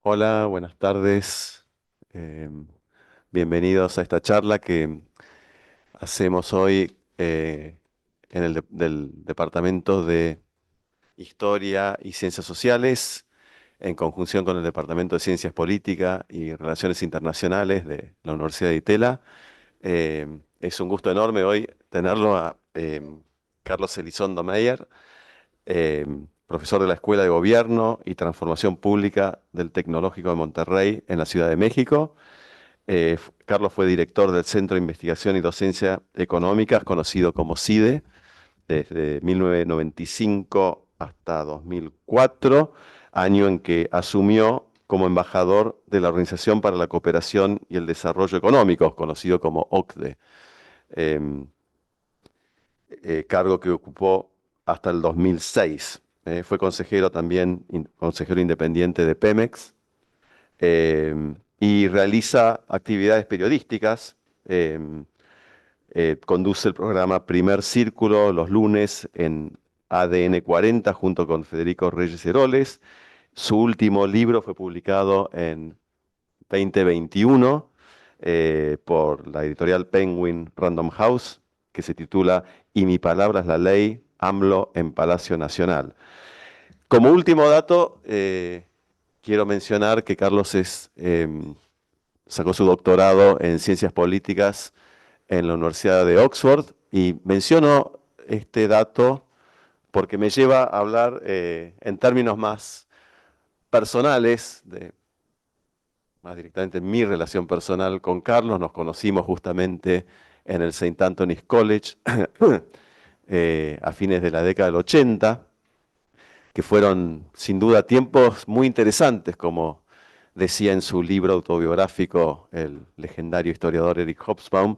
Hola, buenas tardes. Eh, Bienvenidos a esta charla que hacemos hoy en del Departamento de Historia y Ciencias Sociales, en conjunción con el Departamento de Ciencias Políticas y Relaciones Internacionales de la Universidad de Itela. Es un gusto enorme hoy tenerlo a Carlos Elizondo Meyer, eh, profesor de la Escuela de Gobierno y Transformación Pública del Tecnológico de Monterrey en la Ciudad de México. Carlos fue director del Centro de Investigación y Docencia Económicas, conocido como CIDE, desde 1995 hasta 2004, año en que asumió como embajador de la Organización para la Cooperación y el Desarrollo Económicos, conocido como OCDE, em, cargo que ocupó hasta el 2006. Fue consejero también, consejero independiente de Pemex, y realiza actividades periodísticas. Conduce el programa Primer Círculo los lunes en ADN 40 junto con Federico Reyes Heroles. Su último libro fue publicado en 2021 por la editorial Penguin Random House, que se titula Y mi palabra es la ley, AMLO en Palacio Nacional. Como último dato, quiero mencionar que Carlos sacó su doctorado en Ciencias Políticas en la Universidad de Oxford, y menciono este dato porque me lleva a hablar en términos más personales, más directamente en mi relación personal con Carlos. Nos conocimos justamente en el Saint Anthony's College a fines de la década del 80, que fueron sin duda tiempos muy interesantes, como decía en su libro autobiográfico el legendario historiador Eric Hobsbawm.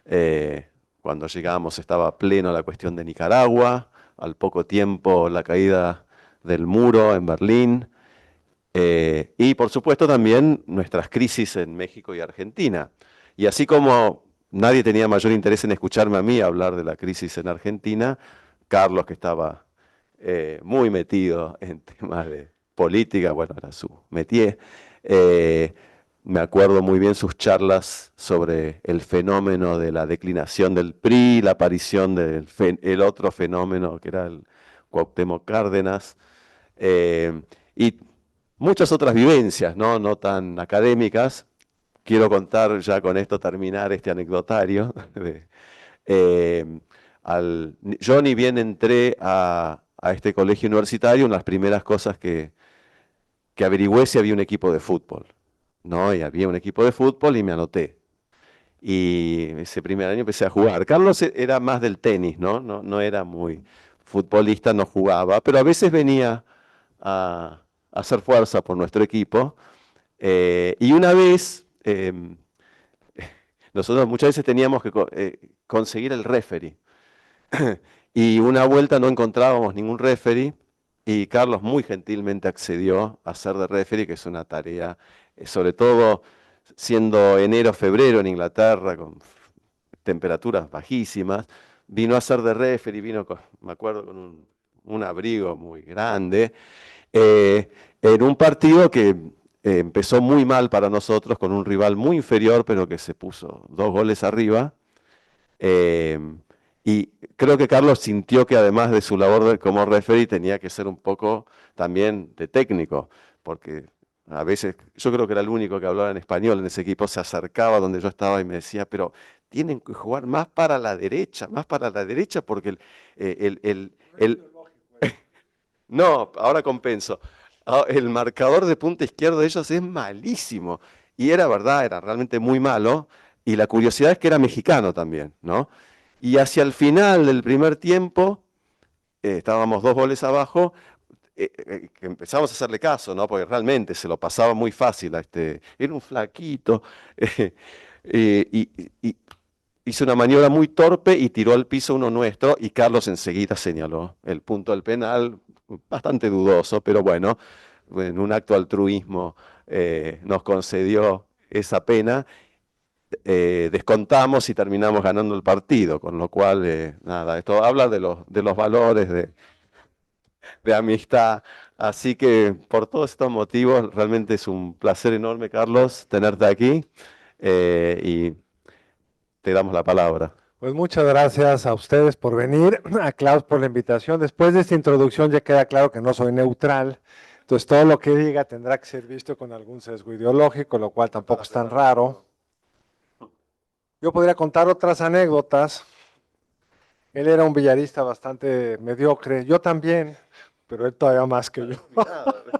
Eh, Cuando llegamos estaba pleno la cuestión de Nicaragua, al poco tiempo la caída del muro en Berlín, y por supuesto también nuestras crisis en México y Argentina. Y así como nadie tenía mayor interés en escucharme a mí hablar de la crisis en Argentina, Carlos, que estaba muy metido en temas de política, bueno, era su métier. eh, Me acuerdo muy bien sus charlas sobre el fenómeno de la declinación del PRI, la aparición del el otro fenómeno que era el Cuauhtémoc Cárdenas, y muchas otras vivencias, ¿no? No tan académicas. Quiero contar, ya con esto terminar este anecdotario. Eh, yo ni bien entré a este colegio universitario, una de las primeras cosas que averigüé si había un equipo de fútbol, ¿no? Y había un equipo de fútbol y me anoté. Y ese primer año empecé a jugar. Carlos era más del tenis, ¿no? No era muy futbolista, no jugaba, pero a veces venía a hacer fuerza por nuestro equipo. Y una vez, nosotros muchas veces teníamos que conseguir el referee. Y una vuelta no encontrábamos ningún referee, y Carlos muy gentilmente accedió a ser de referee, que es una tarea, sobre todo siendo enero, febrero en Inglaterra, con temperaturas bajísimas. Vino a ser de referee, vino, me acuerdo, con un abrigo muy grande, eh, en un partido que empezó muy mal para nosotros, con un rival muy inferior, pero que se puso 2 goles arriba. Eh, y creo que Carlos sintió que además de su labor como referee tenía que ser un poco también de técnico, porque a veces yo creo que era el único que hablaba en español en ese equipo. Se acercaba donde yo estaba y me decía, pero tienen que jugar más para la derecha, porque no, ahora compenso. El marcador de punta izquierdo de ellos es malísimo. Y era verdad, era realmente muy malo. Y la curiosidad es que era mexicano también, ¿no? Y hacia el final del primer tiempo, estábamos 2 goles abajo, que empezamos a hacerle caso, ¿no? Porque realmente se lo pasaba muy fácil a este. Era un flaquito. eh, y hizo una maniobra muy torpe y tiró al piso uno nuestro, y Carlos enseguida señaló el punto del penal, bastante dudoso, pero bueno, en un acto de altruismo nos concedió esa pena. Descontamos y terminamos ganando el partido, con lo cual, nada, esto habla de los valores de amistad Así que por todos estos motivos, realmente es un placer enorme, Carlos, tenerte aquí y te damos la palabra. Pues muchas gracias a ustedes por venir, a Klaus por la invitación. Después de esta introducción ya queda claro que no soy neutral, entonces todo lo que diga tendrá que ser visto con algún sesgo ideológico, lo cual tampoco es tan raro. Yo podría contar otras anécdotas. Él era un billarista bastante mediocre, yo también, pero él todavía más que yo.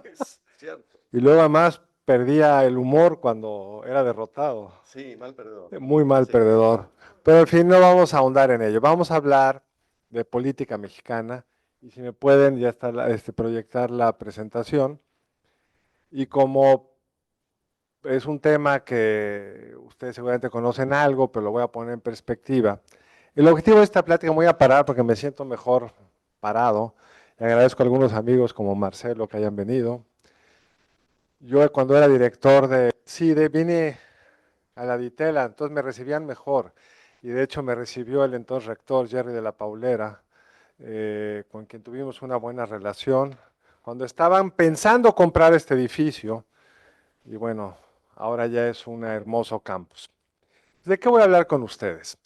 Es cierto. Y luego además perdía el humor cuando era derrotado. Sí, mal perdedor. Muy mal Sí. perdedor. Pero al fin no vamos a ahondar en ello. Vamos a hablar de política mexicana. Y si me pueden ya está proyectar la presentación. Y como es un tema que ustedes seguramente conocen algo, pero lo voy a poner en perspectiva. El objetivo de esta plática, me voy a parar porque me siento mejor parado. Y agradezco a algunos amigos como Marcelo que hayan venido. Yo cuando era director de CIDE vine a la Ditela, entonces me recibían mejor. Y de hecho me recibió el entonces rector Jerry de la Paulera, con quien tuvimos una buena relación, cuando estaban pensando comprar este edificio, y bueno, ahora ya es un hermoso campus. ¿De qué voy a hablar con ustedes?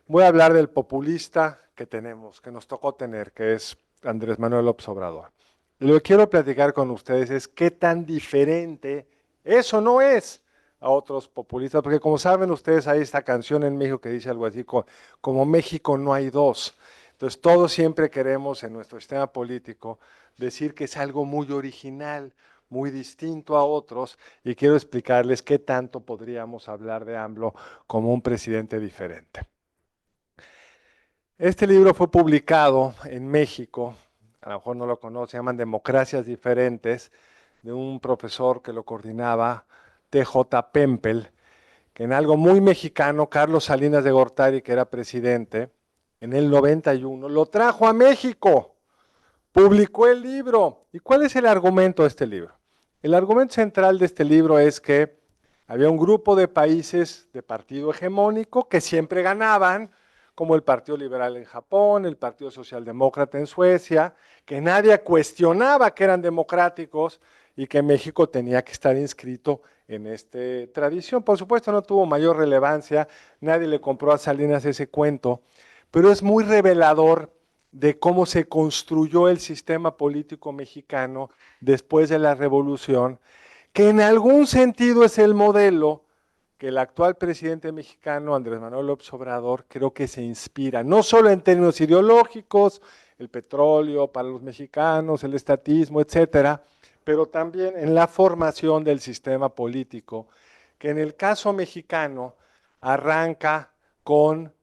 Voy a hablar del populista que tenemos, que nos tocó tener, que es Andrés Manuel López Obrador. Y lo que quiero platicar con ustedes es qué tan diferente eso no es a otros populistas, porque como saben ustedes, hay esta canción en México que dice algo así como México no hay dos. Entonces todos siempre queremos en nuestro sistema político decir que es algo muy original, muy distinto a otros, y quiero explicarles qué tanto podríamos hablar de AMLO como un presidente diferente. Este libro fue publicado en México, a lo mejor no lo conocen, se llaman Democracias Diferentes, de un profesor que lo coordinaba, T.J. Pempel, que en algo muy mexicano, Carlos Salinas de Gortari, que era presidente, en el 91, lo trajo a México, publicó el libro. ¿Y cuál es el argumento de este libro? El argumento central de este libro es que había un grupo de países de partido hegemónico que siempre ganaban, como el Partido Liberal en Japón, el Partido Socialdemócrata en Suecia, que nadie cuestionaba que eran democráticos y que México tenía que estar inscrito en esta tradición. Por supuesto, no tuvo mayor relevancia, nadie le compró a Salinas ese cuento, pero es muy revelador de cómo se construyó el sistema político mexicano después de la revolución, que en algún sentido es el modelo que el actual presidente mexicano, Andrés Manuel López Obrador, creo que se inspira, no solo en términos ideológicos, el petróleo para los mexicanos, el estatismo, etcétera, pero también en la formación del sistema político, que en el caso mexicano arranca con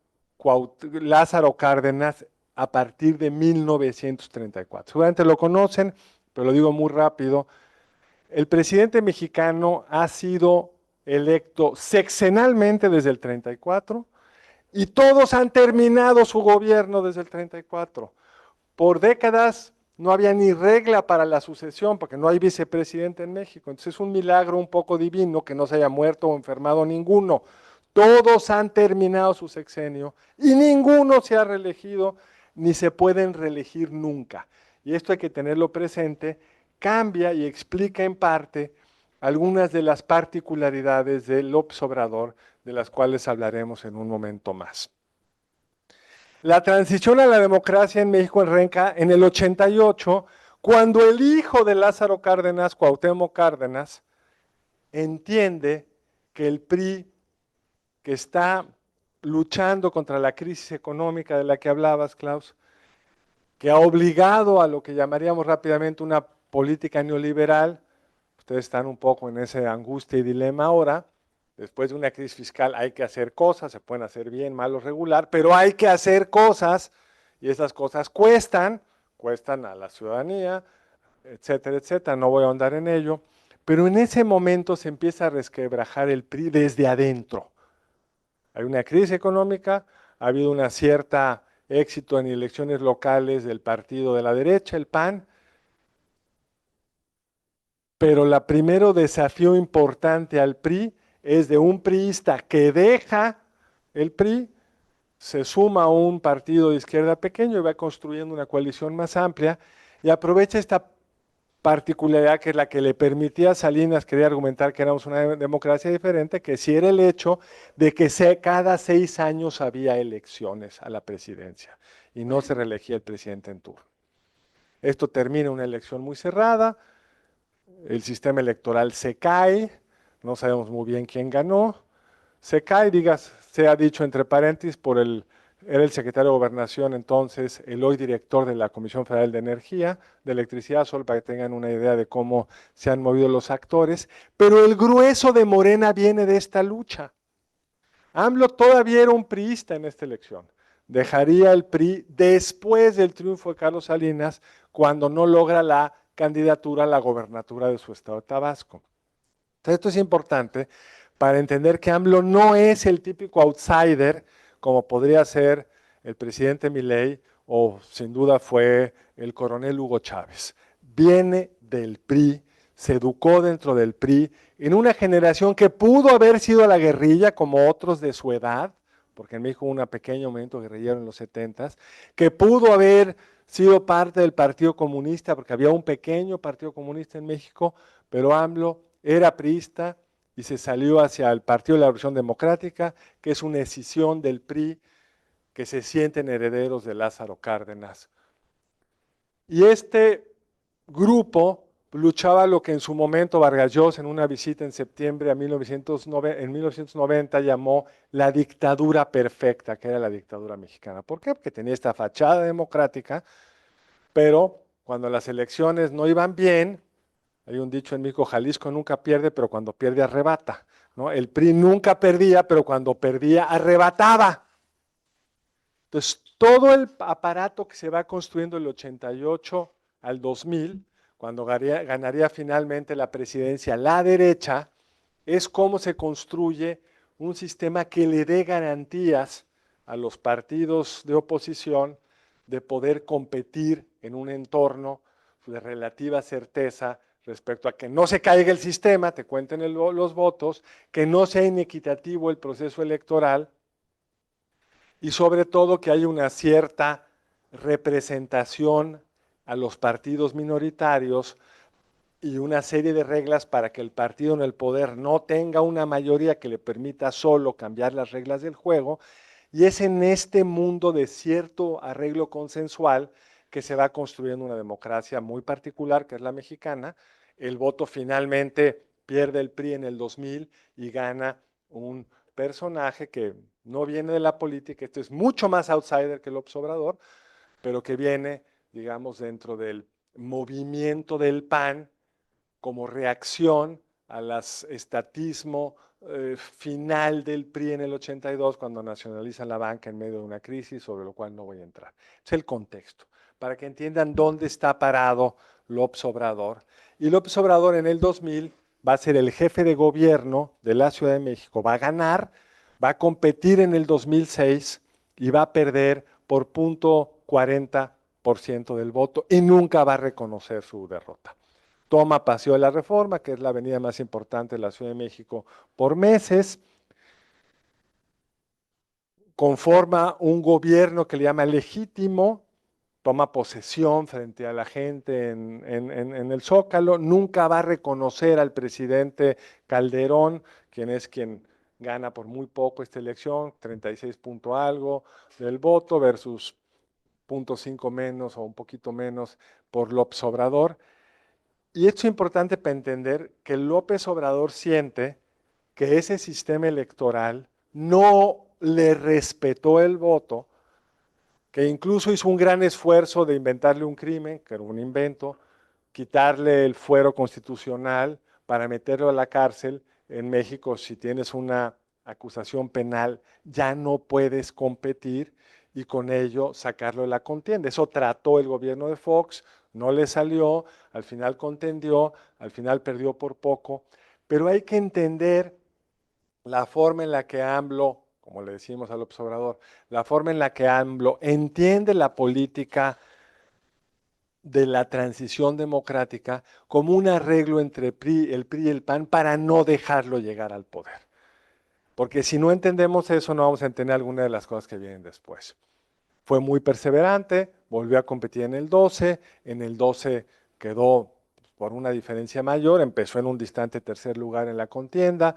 Lázaro Cárdenas a partir de 1934. Seguramente lo conocen, pero lo digo muy rápido. El presidente mexicano ha sido electo sexenalmente desde el 34 y todos han terminado su gobierno desde el 34. Por décadas no había ni regla para la sucesión porque no hay vicepresidente en México. Entonces es un milagro un poco divino que no se haya muerto o enfermado ninguno. Todos han terminado su sexenio y ninguno se ha reelegido ni se pueden reelegir nunca. Y esto hay que tenerlo presente, cambia y explica en parte algunas de las particularidades del López Obrador, de las cuales hablaremos en un momento más. La transición a la democracia en México arranca en el 88, cuando el hijo de Lázaro Cárdenas, Cuauhtémoc Cárdenas, entiende que el PRI, que está luchando contra la crisis económica de la que hablabas, Klaus, que ha obligado a lo que llamaríamos rápidamente una política neoliberal. Ustedes están un poco en esa angustia y dilema ahora. Después de una crisis fiscal hay que hacer cosas, se pueden hacer bien, mal o regular, pero hay que hacer cosas y esas cosas cuestan a la ciudadanía, etcétera, etcétera. No voy a ahondar en ello, pero en ese momento se empieza a resquebrajar el PRI desde adentro. Hay una crisis económica, ha habido una cierta éxito en elecciones locales del partido de la derecha, el PAN, pero el primero desafío importante al PRI es de un priista que deja el PRI, se suma a un partido de izquierda pequeño y va construyendo una coalición más amplia y aprovecha esta particularidad que es la que le permitía a Salinas, quería argumentar que éramos una democracia diferente, que sí era el hecho de que cada 6 años había elecciones a la presidencia y no se reelegía el presidente en turno. Esto termina una elección muy cerrada, el sistema electoral se cae, no sabemos muy bien quién ganó, se cae, digas, se ha dicho entre paréntesis, era el secretario de Gobernación entonces, el hoy director de la Comisión Federal de Energía, de Electricidad, solo para que tengan una idea de cómo se han movido los actores, pero el grueso de Morena viene de esta lucha. AMLO todavía era un priista en esta elección. Dejaría el PRI después del triunfo de Carlos Salinas, cuando no logra la candidatura a la gobernatura de su estado de Tabasco. Entonces, esto es importante para entender que AMLO no es el típico outsider, como podría ser el presidente Milei o sin duda fue el coronel Hugo Chávez. Viene del PRI, se educó dentro del PRI, en una generación que pudo haber sido a la guerrilla, como otros de su edad, porque en México hubo un pequeño movimiento guerrillero en los 70s, que pudo haber sido parte del Partido Comunista, porque había un pequeño Partido Comunista en México, pero AMLO era priista y se salió hacia el Partido de la Revolución Democrática, que es una escisión del PRI que se sienten herederos de Lázaro Cárdenas. Y este grupo luchaba lo que en su momento Vargas Llosa, en una visita en septiembre en 1990, llamó la dictadura perfecta, que era la dictadura mexicana. ¿Por qué? Porque tenía esta fachada democrática, pero cuando las elecciones no iban bien, hay un dicho en México, Jalisco nunca pierde, pero cuando pierde arrebata, ¿no? El PRI nunca perdía, pero cuando perdía arrebataba. Entonces, todo el aparato que se va construyendo del 88 al 2000, cuando ganaría finalmente la presidencia la derecha, es cómo se construye un sistema que le dé garantías a los partidos de oposición de poder competir en un entorno de relativa certeza respecto a que no se caiga el sistema, te cuenten los votos, que no sea inequitativo el proceso electoral y sobre todo que haya una cierta representación a los partidos minoritarios y una serie de reglas para que el partido en el poder no tenga una mayoría que le permita solo cambiar las reglas del juego. Y es en este mundo de cierto arreglo consensual que se va construyendo una democracia muy particular, que es la mexicana. El voto finalmente pierde el PRI en el 2000 y gana un personaje que no viene de la política, esto es mucho más outsider que López Obrador, pero que viene, digamos, dentro del movimiento del PAN como reacción al estatismo final del PRI en el 82, cuando nacionalizan la banca en medio de una crisis, sobre lo cual no voy a entrar. Es el contexto, para que entiendan dónde está parado López Obrador. Y López Obrador en el 2000 va a ser el jefe de gobierno de la Ciudad de México, va a ganar, va a competir en el 2006 y va a perder por 0.40% del voto y nunca va a reconocer su derrota. Toma Paseo de la Reforma, que es la avenida más importante de la Ciudad de México, por meses. Conforma un gobierno que le llama legítimo, toma posesión frente a la gente en el Zócalo, nunca va a reconocer al presidente Calderón, quien gana por muy poco esta elección, 36 punto algo del voto versus 0.5 menos o un poquito menos por López Obrador. Y esto es importante para entender que López Obrador siente que ese sistema electoral no le respetó el voto, que incluso hizo un gran esfuerzo de inventarle un crimen, que era un invento, quitarle el fuero constitucional para meterlo a la cárcel. En México, si tienes una acusación penal, ya no puedes competir y con ello sacarlo de la contienda. Eso trató el gobierno de Fox, no le salió, al final contendió, al final perdió por poco, pero hay que entender la forma en la que AMLO, como le decimos al observador, la forma en la que AMLO entiende la política de la transición democrática como un arreglo entre el PRI y el PAN para no dejarlo llegar al poder. Porque si no entendemos eso, no vamos a entender alguna de las cosas que vienen después. Fue muy perseverante, volvió a competir en el 12 quedó por una diferencia mayor, empezó en un distante tercer lugar en la contienda,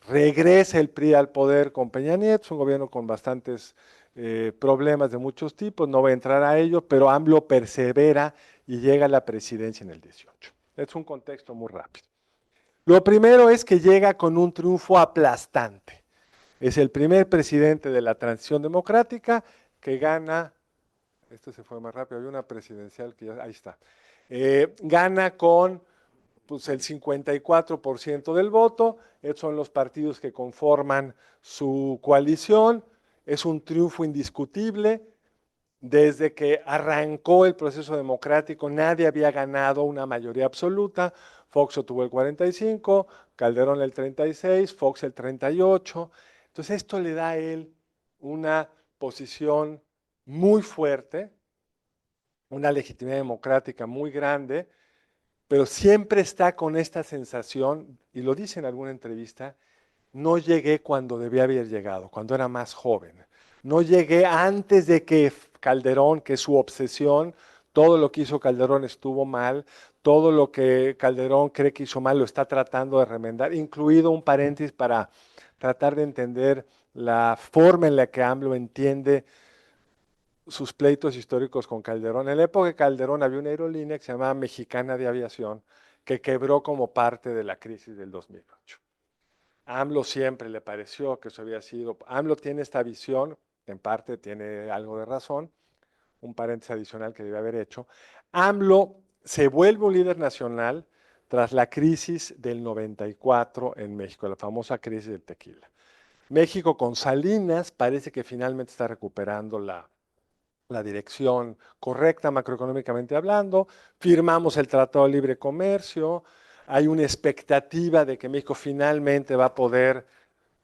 regresa el PRI al poder con Peña Nieto, es un gobierno con bastantes problemas de muchos tipos, no voy a entrar a ello, pero AMLO persevera y llega a la presidencia en el 18. Es un contexto muy rápido. Lo primero es que llega con un triunfo aplastante. Es el primer presidente de la transición democrática que gana, este se fue más rápido, había una presidencial que ya, ahí está, gana con pues, el 54% del voto, estos son los partidos que conforman su coalición, es un triunfo indiscutible. Desde que arrancó el proceso democrático, nadie había ganado una mayoría absoluta. Fox obtuvo el 45, Calderón el 36, Fox el 38. Entonces esto le da a él una posición muy fuerte, una legitimidad democrática muy grande, pero siempre está con esta sensación, y lo dice en alguna entrevista, no llegué cuando debía haber llegado, cuando era más joven. No llegué antes de que Calderón, que es su obsesión, todo lo que hizo Calderón estuvo mal, todo lo que Calderón cree que hizo mal lo está tratando de remendar, incluido un paréntesis para tratar de entender la forma en la que AMLO entiende sus pleitos históricos con Calderón. En la época de Calderón había una aerolínea que se llamaba Mexicana de Aviación, que quebró como parte de la crisis del 2008. A AMLO siempre le pareció que eso había sido, AMLO tiene esta visión, en parte tiene algo de razón, un paréntesis adicional que debe haber hecho. AMLO se vuelve un líder nacional tras la crisis del 94 en México, la famosa crisis del tequila. México con Salinas parece que finalmente está recuperando la dirección correcta macroeconómicamente hablando, firmamos el Tratado de Libre Comercio, hay una expectativa de que México finalmente va a poder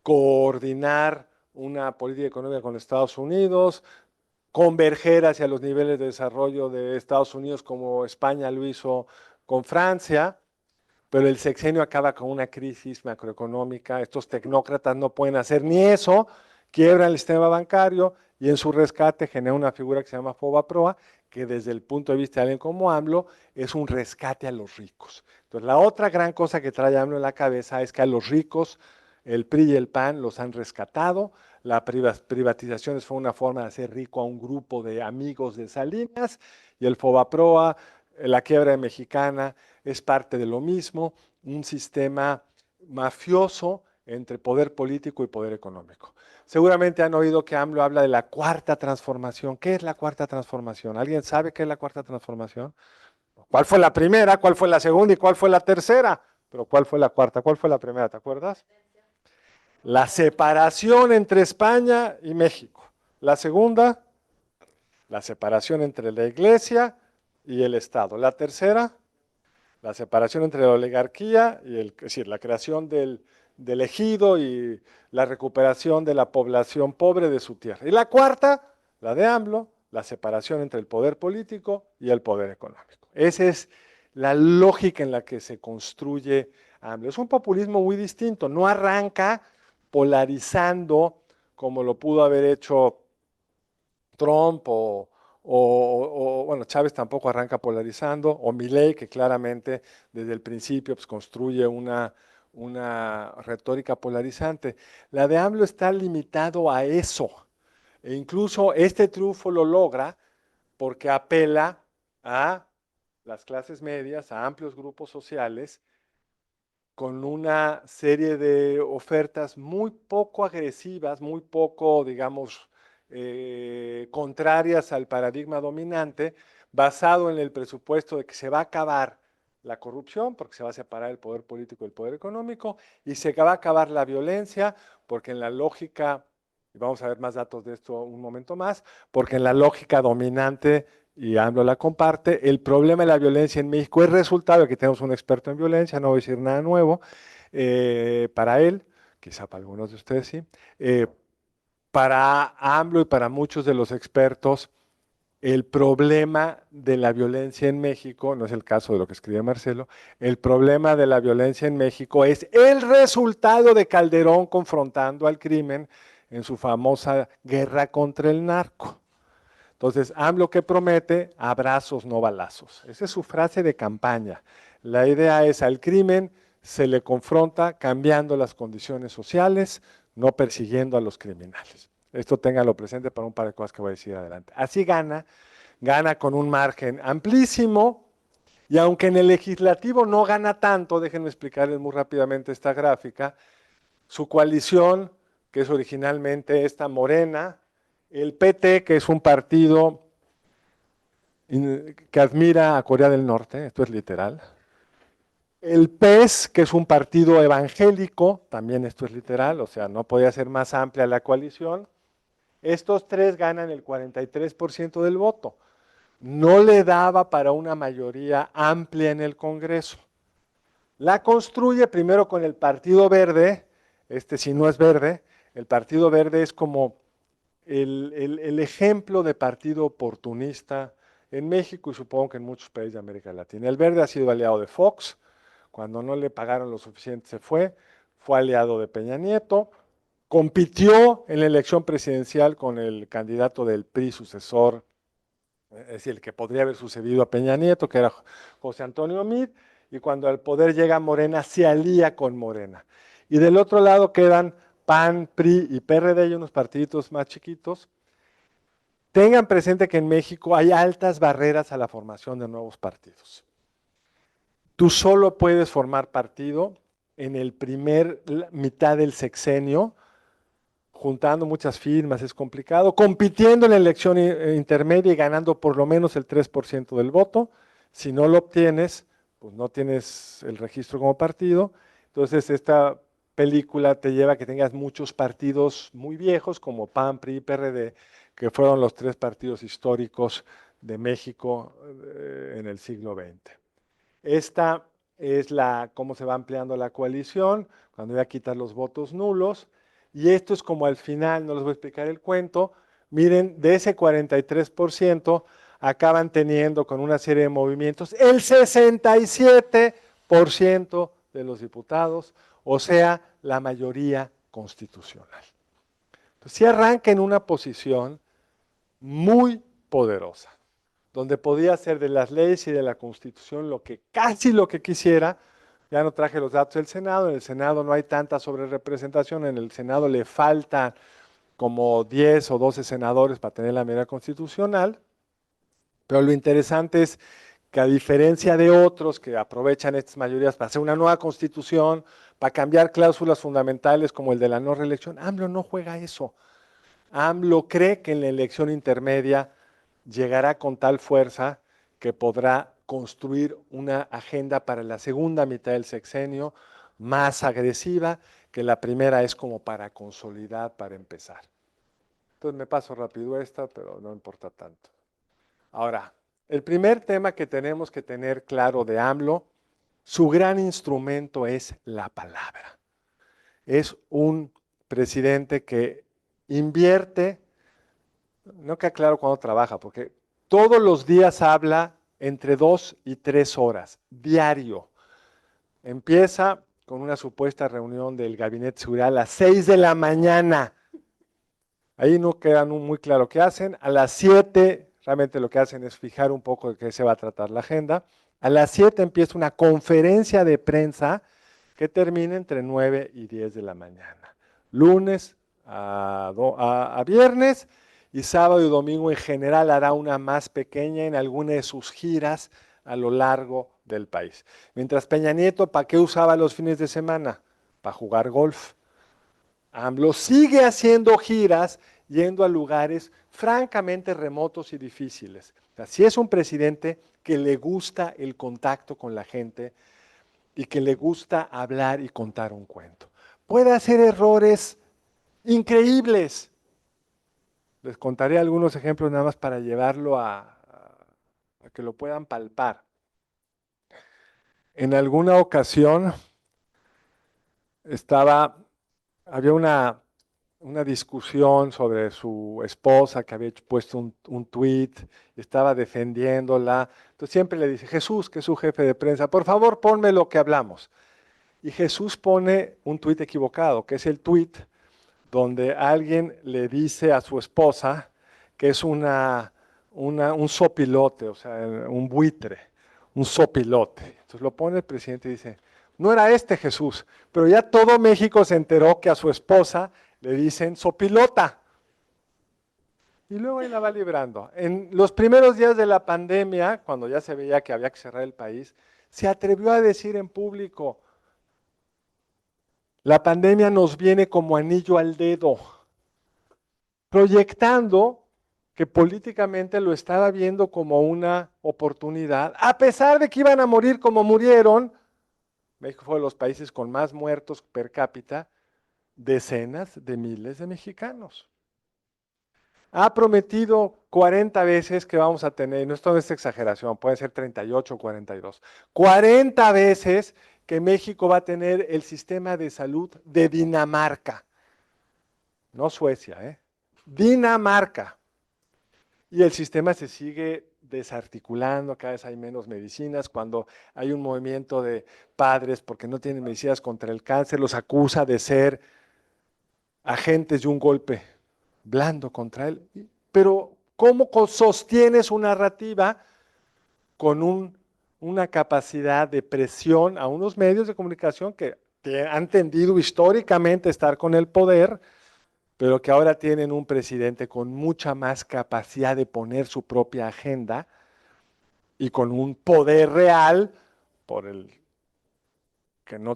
coordinar una política económica con Estados Unidos, converger hacia los niveles de desarrollo de Estados Unidos como España lo hizo con Francia, pero el sexenio acaba con una crisis macroeconómica, estos tecnócratas no pueden hacer ni eso, quiebran el sistema bancario y en su rescate genera una figura que se llama FOBAPROA, que desde el punto de vista de alguien como AMLO es un rescate a los ricos. Entonces la otra gran cosa que trae AMLO en la cabeza es que a los ricos el PRI y el PAN los han rescatado, la privatizaciones fue una forma de hacer rico a un grupo de amigos de Salinas y el FOBAPROA, la quiebra mexicana, es parte de lo mismo, un sistema mafioso entre poder político y poder económico. Seguramente han oído que AMLO habla de la cuarta transformación. ¿Qué es la cuarta transformación? ¿Alguien sabe qué es la cuarta transformación? ¿Cuál fue la primera? ¿Cuál fue la segunda? ¿Y cuál fue la tercera? Pero ¿cuál fue la cuarta? ¿Cuál fue la primera? ¿Te acuerdas? La separación entre España y México. La segunda, la separación entre la Iglesia y el Estado. La tercera, la separación entre la oligarquía y es decir, la creación del ejido y la recuperación de la población pobre de su tierra. Y la cuarta, la de AMLO, la separación entre el poder político y el poder económico. Esa es la lógica en la que se construye AMLO. Es un populismo muy distinto, no arranca polarizando como lo pudo haber hecho Trump bueno, Chávez tampoco arranca polarizando, o Milei, que claramente desde el principio pues, construye una retórica polarizante. La de AMLO está limitado a eso, e incluso este triunfo lo logra porque apela a las clases medias, a amplios grupos sociales, con una serie de ofertas muy poco agresivas, muy poco, digamos, contrarias al paradigma dominante, basado en el presupuesto de que se va a acabar la corrupción, porque se va a separar el poder político del poder económico, y se va a acabar la violencia, porque en la lógica, y vamos a ver más datos de esto un momento más, porque en la lógica dominante y AMLO la comparte. El problema de la violencia en México es resultado de que tenemos un experto en violencia, no voy a decir nada nuevo, para él, quizá para algunos de ustedes sí, para AMLO y para muchos de los expertos, el problema de la violencia en México, no es el caso de lo que escribe Marcelo, el problema de la violencia en México es el resultado de Calderón confrontando al crimen en su famosa guerra contra el narco. Entonces, AMLO que promete, abrazos, no balazos. Esa es su frase de campaña. La idea es al crimen se le confronta cambiando las condiciones sociales, no persiguiendo a los criminales. Esto téngalo presente para un par de cosas que voy a decir adelante. Así gana con un margen amplísimo, y aunque en el legislativo no gana tanto, déjenme explicarles muy rápidamente esta gráfica, su coalición, que es originalmente esta Morena, el PT, que es un partido que admira a Corea del Norte, esto es literal, el PES, que es un partido evangélico, también esto es literal, o sea, no podía ser más amplia la coalición, estos tres ganan el 43% del voto. No le daba para una mayoría amplia en el Congreso. La construye primero con el Partido Verde, si no es verde, el Partido Verde es como el ejemplo de partido oportunista en México y supongo que en muchos países de América Latina. El Verde ha sido aliado de Fox, cuando no le pagaron lo suficiente se fue aliado de Peña Nieto, compitió en la elección presidencial con el candidato del PRI sucesor, es decir, el que podría haber sucedido a Peña Nieto, que era José Antonio Meade, y cuando al poder llega Morena, se alía con Morena. Y del otro lado quedan PAN, PRI y PRD y unos partiditos más chiquitos. Tengan presente que en México hay altas barreras a la formación de nuevos partidos. Tú solo puedes formar partido en el primer mitad del sexenio, juntando muchas firmas, es complicado, compitiendo en la elección intermedia y ganando por lo menos el 3% del voto. Si no lo obtienes, pues no tienes el registro como partido. Entonces esta película te lleva a que tengas muchos partidos muy viejos como PAN, PRI y PRD, que fueron los tres partidos históricos de México en el siglo XX. Esta es cómo se va ampliando la coalición, cuando voy a quitar los votos nulos. Y esto es como al final, no les voy a explicar el cuento, miren, de ese 43% acaban teniendo con una serie de movimientos el 67% de los diputados, o sea, la mayoría constitucional. Entonces, sí arranca en una posición muy poderosa, donde podía hacer de las leyes y de la Constitución casi lo que quisiera. Ya no traje los datos del Senado, en el Senado no hay tanta sobrerepresentación, en el Senado le faltan como 10 o 12 senadores para tener la mayoría constitucional, pero lo interesante es que a diferencia de otros que aprovechan estas mayorías para hacer una nueva constitución, para cambiar cláusulas fundamentales como el de la no reelección, AMLO no juega eso. AMLO cree que en la elección intermedia llegará con tal fuerza que podrá construir una agenda para la segunda mitad del sexenio más agresiva, que la primera es como para consolidar, para empezar. Entonces me paso rápido esta, pero no importa tanto. Ahora, el primer tema que tenemos que tener claro de AMLO, su gran instrumento es la palabra. Es un presidente que invierte, no queda claro cuándo trabaja, porque todos los días habla entre 2 y 3 horas, diario. Empieza con una supuesta reunión del Gabinete de Seguridad a las 6 de la mañana. Ahí no queda muy claro qué hacen. A las 7, realmente lo que hacen es fijar un poco de qué se va a tratar la agenda. A las 7 empieza una conferencia de prensa que termina entre 9 y 10 de la mañana. Lunes a viernes, y sábado y domingo en general hará una más pequeña en alguna de sus giras a lo largo del país. Mientras Peña Nieto, ¿para qué usaba los fines de semana? Para jugar golf. AMLO sigue haciendo giras, yendo a lugares francamente remotos y difíciles. O sea, sí es un presidente que le gusta el contacto con la gente y que le gusta hablar y contar un cuento. Puede hacer errores increíbles. Les contaré algunos ejemplos nada más para llevarlo a que lo puedan palpar. En alguna ocasión había una discusión sobre su esposa que había puesto un tuit, estaba defendiéndola. Entonces siempre le dice, Jesús, que es su jefe de prensa, por favor ponme lo que hablamos. Y Jesús pone un tuit equivocado, que es el tuit donde alguien le dice a su esposa que es un sopilote, o sea, un buitre. un sopilote. Entonces lo pone el presidente y dice, no era este Jesús, pero ya todo México se enteró que a su esposa le dicen sopilota. Y luego ahí la va librando. En los primeros días de la pandemia, cuando ya se veía que había que cerrar el país, se atrevió a decir en público, la pandemia nos viene como anillo al dedo, proyectando que políticamente lo estaba viendo como una oportunidad, a pesar de que iban a morir como murieron. México fue de los países con más muertos per cápita, decenas de miles de mexicanos. Ha prometido 40 veces que vamos a tener, no esto no es exageración, pueden ser 38 o 42, 40 veces que México va a tener el sistema de salud de Dinamarca, no Suecia, Dinamarca. Y el sistema se sigue desarticulando, cada vez hay menos medicinas, cuando hay un movimiento de padres porque no tienen medicinas contra el cáncer, los acusa de ser agentes de un golpe blando contra él. Pero ¿cómo sostienes una narrativa con una capacidad de presión a unos medios de comunicación que han tendido históricamente a estar con el poder, pero que ahora tienen un presidente con mucha más capacidad de poner su propia agenda y con un poder real por el que no,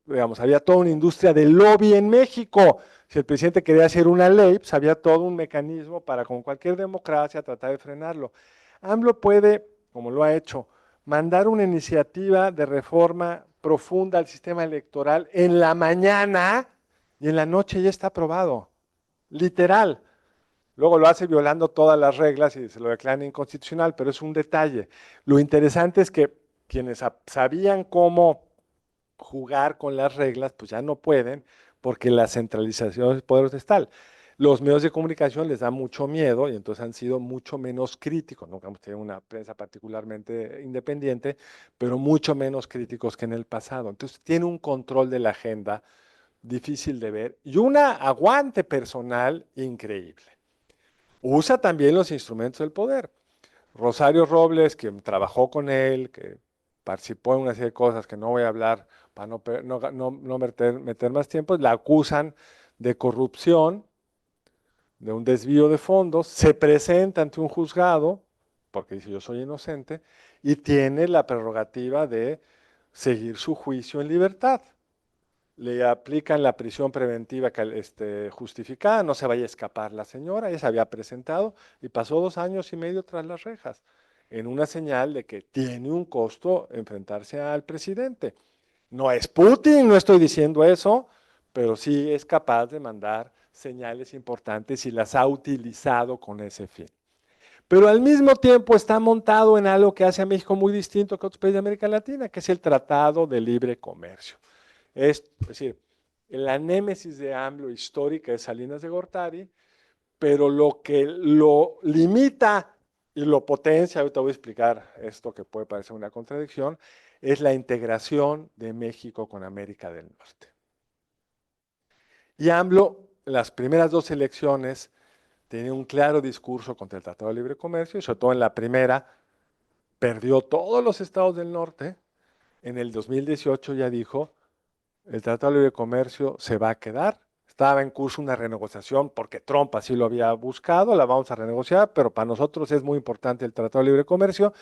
digamos, había toda una industria de lobby en México? Si el presidente quería hacer una ley, pues había todo un mecanismo para, como cualquier democracia, tratar de frenarlo. AMLO puede, como lo ha hecho, mandar una iniciativa de reforma profunda al sistema electoral en la mañana y en la noche ya está aprobado, literal. Luego lo hace violando todas las reglas y se lo declaran inconstitucional, pero es un detalle. Lo interesante es que quienes sabían cómo jugar con las reglas, pues ya no pueden, porque la centralización del poder es tal. Los medios de comunicación les da mucho miedo y entonces han sido mucho menos críticos. Nunca hemos tenido una prensa particularmente independiente, pero mucho menos críticos que en el pasado. Entonces tiene un control de la agenda difícil de ver y un aguante personal increíble. Usa también los instrumentos del poder. Rosario Robles, que trabajó con él, que participó en una serie de cosas que no voy a hablar para no meter más tiempo, la acusan de corrupción, de un desvío de fondos, se presenta ante un juzgado, porque dice yo soy inocente, y tiene la prerrogativa de seguir su juicio en libertad. Le aplican la prisión preventiva justificada, no se vaya a escapar la señora, ella se había presentado y pasó 2 años y medio tras las rejas, en una señal de que tiene un costo enfrentarse al presidente. No es Putin, no estoy diciendo eso, pero sí es capaz de mandar señales importantes y las ha utilizado con ese fin. Pero al mismo tiempo está montado en algo que hace a México muy distinto que otros países de América Latina, que es el Tratado de Libre Comercio. Es decir, la némesis de AMLO histórica es Salinas de Gortari, pero lo que lo limita y lo potencia, ahorita voy a explicar esto que puede parecer una contradicción, es la integración de México con América del Norte. Y AMLO, las primeras 2 elecciones, tenía un claro discurso contra el Tratado de Libre Comercio, y sobre todo en la primera, perdió todos los estados del norte. En el 2018 ya dijo, el Tratado de Libre Comercio se va a quedar. Estaba en curso una renegociación porque Trump así lo había buscado, la vamos a renegociar, pero para nosotros es muy importante el Tratado de Libre Comercio.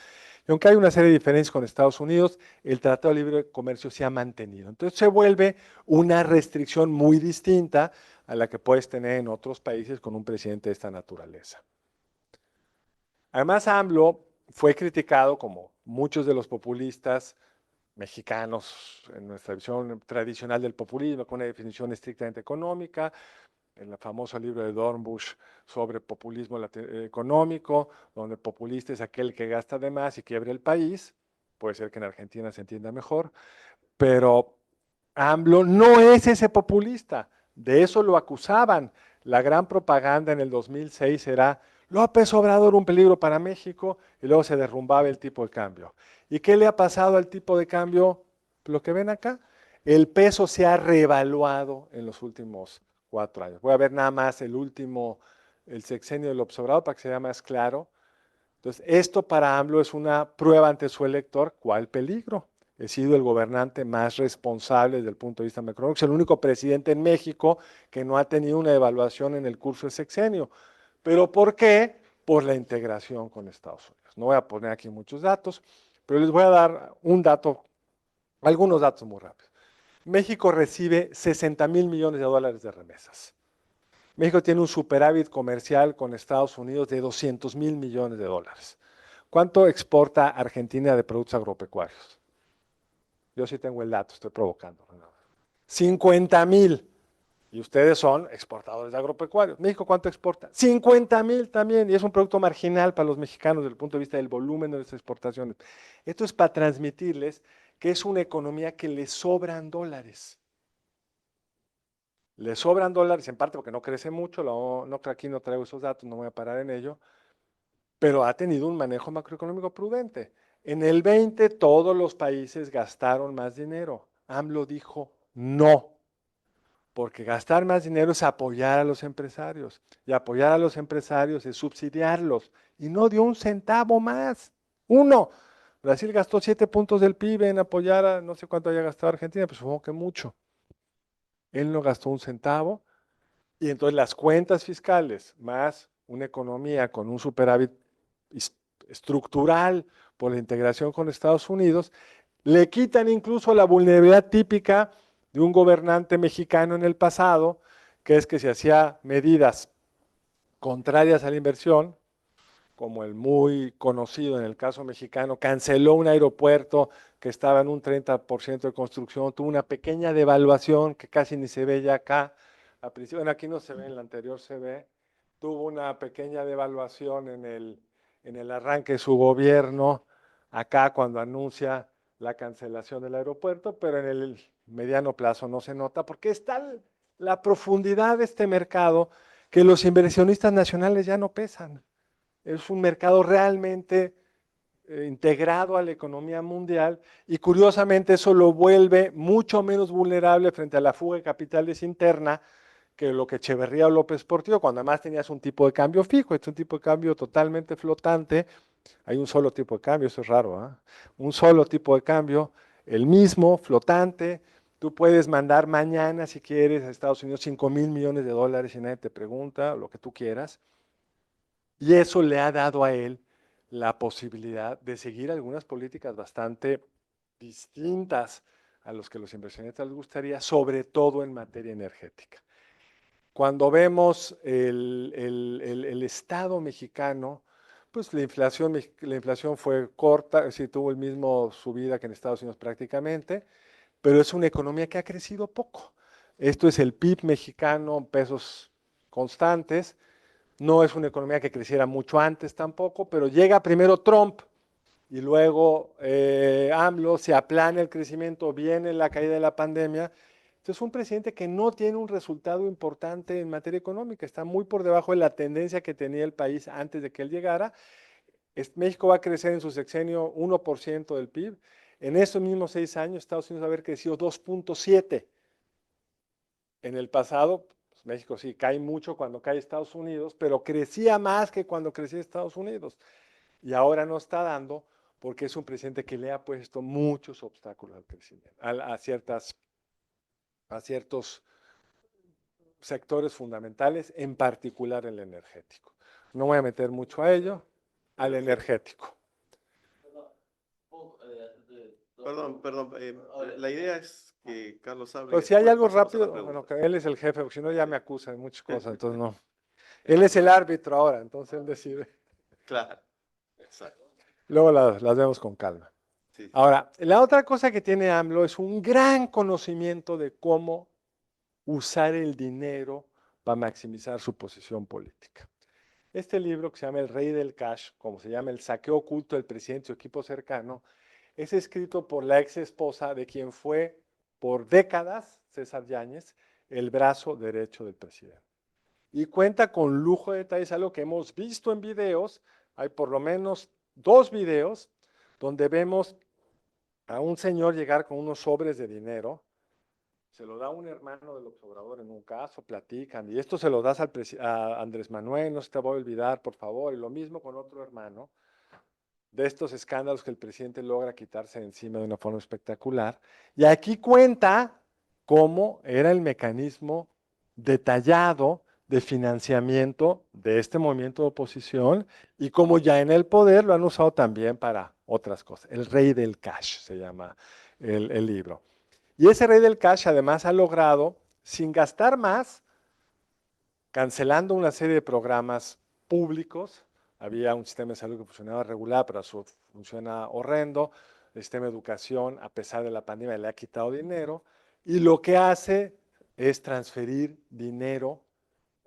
Y aunque hay una serie de diferencias con Estados Unidos, el Tratado de Libre Comercio se ha mantenido. Entonces se vuelve una restricción muy distinta a la que puedes tener en otros países con un presidente de esta naturaleza. Además, AMLO fue criticado, como muchos de los populistas mexicanos, en nuestra visión tradicional del populismo, con una definición estrictamente económica, en el famoso libro de Dornbusch sobre populismo económico, donde el populista es aquel que gasta de más y quiebre el país. Puede ser que en Argentina se entienda mejor, pero AMLO no es ese populista. De eso lo acusaban. La gran propaganda en el 2006 era López Obrador un peligro para México, y luego se derrumbaba el tipo de cambio. ¿Y qué le ha pasado al tipo de cambio? Lo que ven acá. El peso se ha reevaluado en los últimos 4 años. Voy a ver nada más el sexenio del López Obrador para que sea más claro. Entonces, esto para AMLO es una prueba ante su elector. ¿Cuál peligro? He sido el gobernante más responsable desde el punto de vista macroeconómico. Es el único presidente en México que no ha tenido una evaluación en el curso de sexenio. ¿Pero por qué? Por la integración con Estados Unidos. No voy a poner aquí muchos datos, pero les voy a dar un dato, algunos datos muy rápidos. México recibe 60,000 millones de dólares de remesas. México tiene un superávit comercial con Estados Unidos de 200,000 millones de dólares. ¿Cuánto exporta Argentina de productos agropecuarios? Yo sí tengo el dato, estoy provocando. 50,000. Y ustedes son exportadores de agropecuarios. ¿México cuánto exporta? 50,000 también. Y es un producto marginal para los mexicanos desde el punto de vista del volumen de nuestras exportaciones. Esto es para transmitirles que es una economía que le sobran dólares. Le sobran dólares, en parte porque no crece mucho, no, aquí no traigo esos datos, no voy a parar en ello, pero ha tenido un manejo macroeconómico prudente. En el 20 todos los países gastaron más dinero. AMLO dijo no, porque gastar más dinero es apoyar a los empresarios, y apoyar a los empresarios es subsidiarlos, y no dio un centavo más, uno. Brasil gastó 7 puntos del PIB en apoyar a, no sé cuánto haya gastado Argentina, pero supongo que mucho. Él no gastó un centavo. Y entonces las cuentas fiscales más una economía con un superávit estructural por la integración con Estados Unidos, le quitan incluso la vulnerabilidad típica de un gobernante mexicano en el pasado, que es que se hacía medidas contrarias a la inversión, como el muy conocido en el caso mexicano, canceló un aeropuerto que estaba en un 30% de construcción, tuvo una pequeña devaluación que casi ni se ve ya acá, bueno, aquí no se ve, en la anterior se ve, tuvo una pequeña devaluación en el arranque de su gobierno, acá cuando anuncia la cancelación del aeropuerto, pero en el mediano plazo no se nota porque está la profundidad de este mercado que los inversionistas nacionales ya no pesan. Es un mercado realmente integrado a la economía mundial y curiosamente eso lo vuelve mucho menos vulnerable frente a la fuga de capitales interna que lo que Echeverría o López Portillo, cuando además tenías un tipo de cambio fijo, es un tipo de cambio totalmente flotante, hay un solo tipo de cambio, eso es raro, ¿eh? Un solo tipo de cambio, el mismo, flotante, tú puedes mandar mañana si quieres a Estados Unidos 5,000 millones de dólares y nadie te pregunta, lo que tú quieras, y eso le ha dado a él la posibilidad de seguir algunas políticas bastante distintas a los que los inversionistas les gustaría, sobre todo en materia energética. Cuando vemos el Estado mexicano, pues la inflación fue corta, es decir, tuvo el mismo subida que en Estados Unidos prácticamente, pero es una economía que ha crecido poco. Esto es el PIB mexicano, pesos constantes, no es una economía que creciera mucho antes tampoco, pero llega primero Trump y luego AMLO, se aplana el crecimiento, viene la caída de la pandemia. Entonces, un presidente que no tiene un resultado importante en materia económica, está muy por debajo de la tendencia que tenía el país antes de que él llegara. México va a crecer en su sexenio 1% del PIB. En esos mismos 6 años, Estados Unidos va a haber crecido 2,7%. En el pasado, pues México sí cae mucho cuando cae Estados Unidos, pero crecía más que cuando crecía Estados Unidos. Y ahora no está dando porque es un presidente que le ha puesto muchos obstáculos al crecimiento, a ciertos sectores fundamentales, en particular el energético. No voy a meter mucho a ello, al energético. Perdón, la idea es que Carlos hable. Pues si hay algo rápido, bueno, que él es el jefe, porque si no ya me acusa de muchas cosas, entonces no. Él es el árbitro ahora, entonces él decide. Claro, exacto. Luego las vemos con calma. Sí. Ahora, la otra cosa que tiene AMLO es un gran conocimiento de cómo usar el dinero para maximizar su posición política. Este libro que se llama El Rey del Cash, como se llama El saqueo oculto del presidente y su equipo cercano, es escrito por la ex esposa de quien fue por décadas, César Yáñez, el brazo derecho del presidente. Y cuenta con lujo de detalles, algo que hemos visto en videos, hay por lo menos 2 videos donde vemos a un señor llegar con unos sobres de dinero, se lo da un hermano del Obrador en un caso, platican, y esto se lo das a Andrés Manuel, no se te voy a olvidar, por favor, y lo mismo con otro hermano. de estos escándalos que el presidente logra quitarse de encima de una forma espectacular. Y aquí cuenta cómo era el mecanismo detallado de financiamiento de este movimiento de oposición y cómo ya en el poder lo han usado también para otras cosas. El rey del cash se llama el libro. Y ese rey del cash además ha logrado, sin gastar más, cancelando una serie de programas públicos. Había un sistema de salud que funcionaba regular, pero eso funciona horrendo. El sistema de educación, a pesar de la pandemia, le ha quitado dinero. Y lo que hace es transferir dinero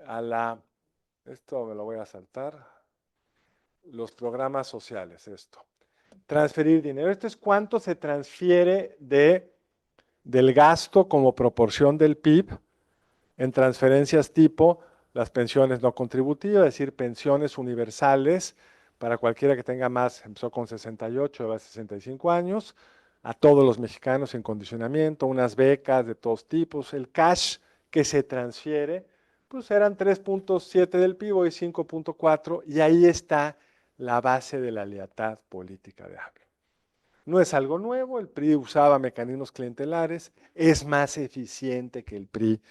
a la... Esto me lo voy a saltar. Los programas sociales, esto. Transferir dinero. Esto es cuánto se transfiere del gasto como proporción del PIB en transferencias tipo las pensiones no contributivas, es decir, pensiones universales para cualquiera que tenga más, empezó con 68, va a 65 años, a todos los mexicanos en condicionamiento, unas becas de todos tipos, el cash que se transfiere, pues eran 3.7 del PIB y 5.4, y ahí está la base de la lealtad política de AMLO. No es algo nuevo, el PRI usaba mecanismos clientelares, es más eficiente que el PRI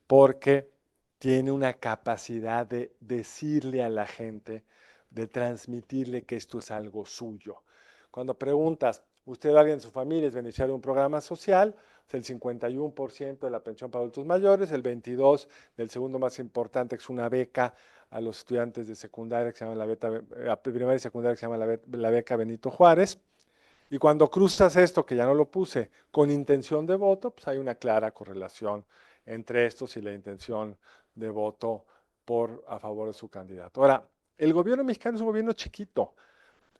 porque tiene una capacidad de decirle a la gente, de transmitirle que esto es algo suyo. Cuando preguntas, ¿usted alguien en su familia es beneficiario de un programa social? El 51% de la pensión para adultos mayores, el 22% del segundo más importante, que es una beca a los estudiantes de secundaria, que se llama primaria y secundaria, que se llama la beca Benito Juárez. Y cuando cruzas esto, que ya no lo puse, con intención de voto, pues hay una clara correlación entre estos y la intención de voto a favor de su candidato. Ahora, el gobierno mexicano es un gobierno chiquito.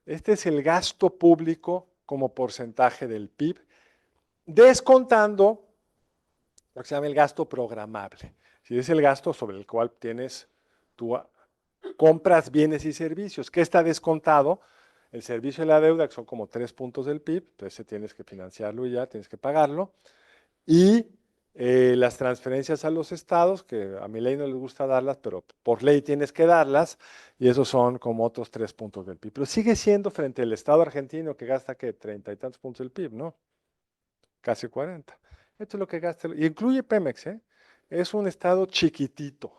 Este es el gasto público como porcentaje del PIB, descontando lo que se llama el gasto programable. Si es el gasto sobre el cual tú compras bienes y servicios, que está descontado el servicio y la deuda, que son como 3 puntos del PIB, entonces tienes que financiarlo y ya, tienes que pagarlo. Y las transferencias a los estados, que a mi ley no les gusta darlas, pero por ley tienes que darlas, y esos son como otros 3 puntos del PIB. Pero sigue siendo frente al estado argentino que gasta que 30 y tantos puntos del PIB, ¿no? Casi 40. Esto es lo que gasta, y incluye Pemex, ¿eh? Es un estado chiquitito.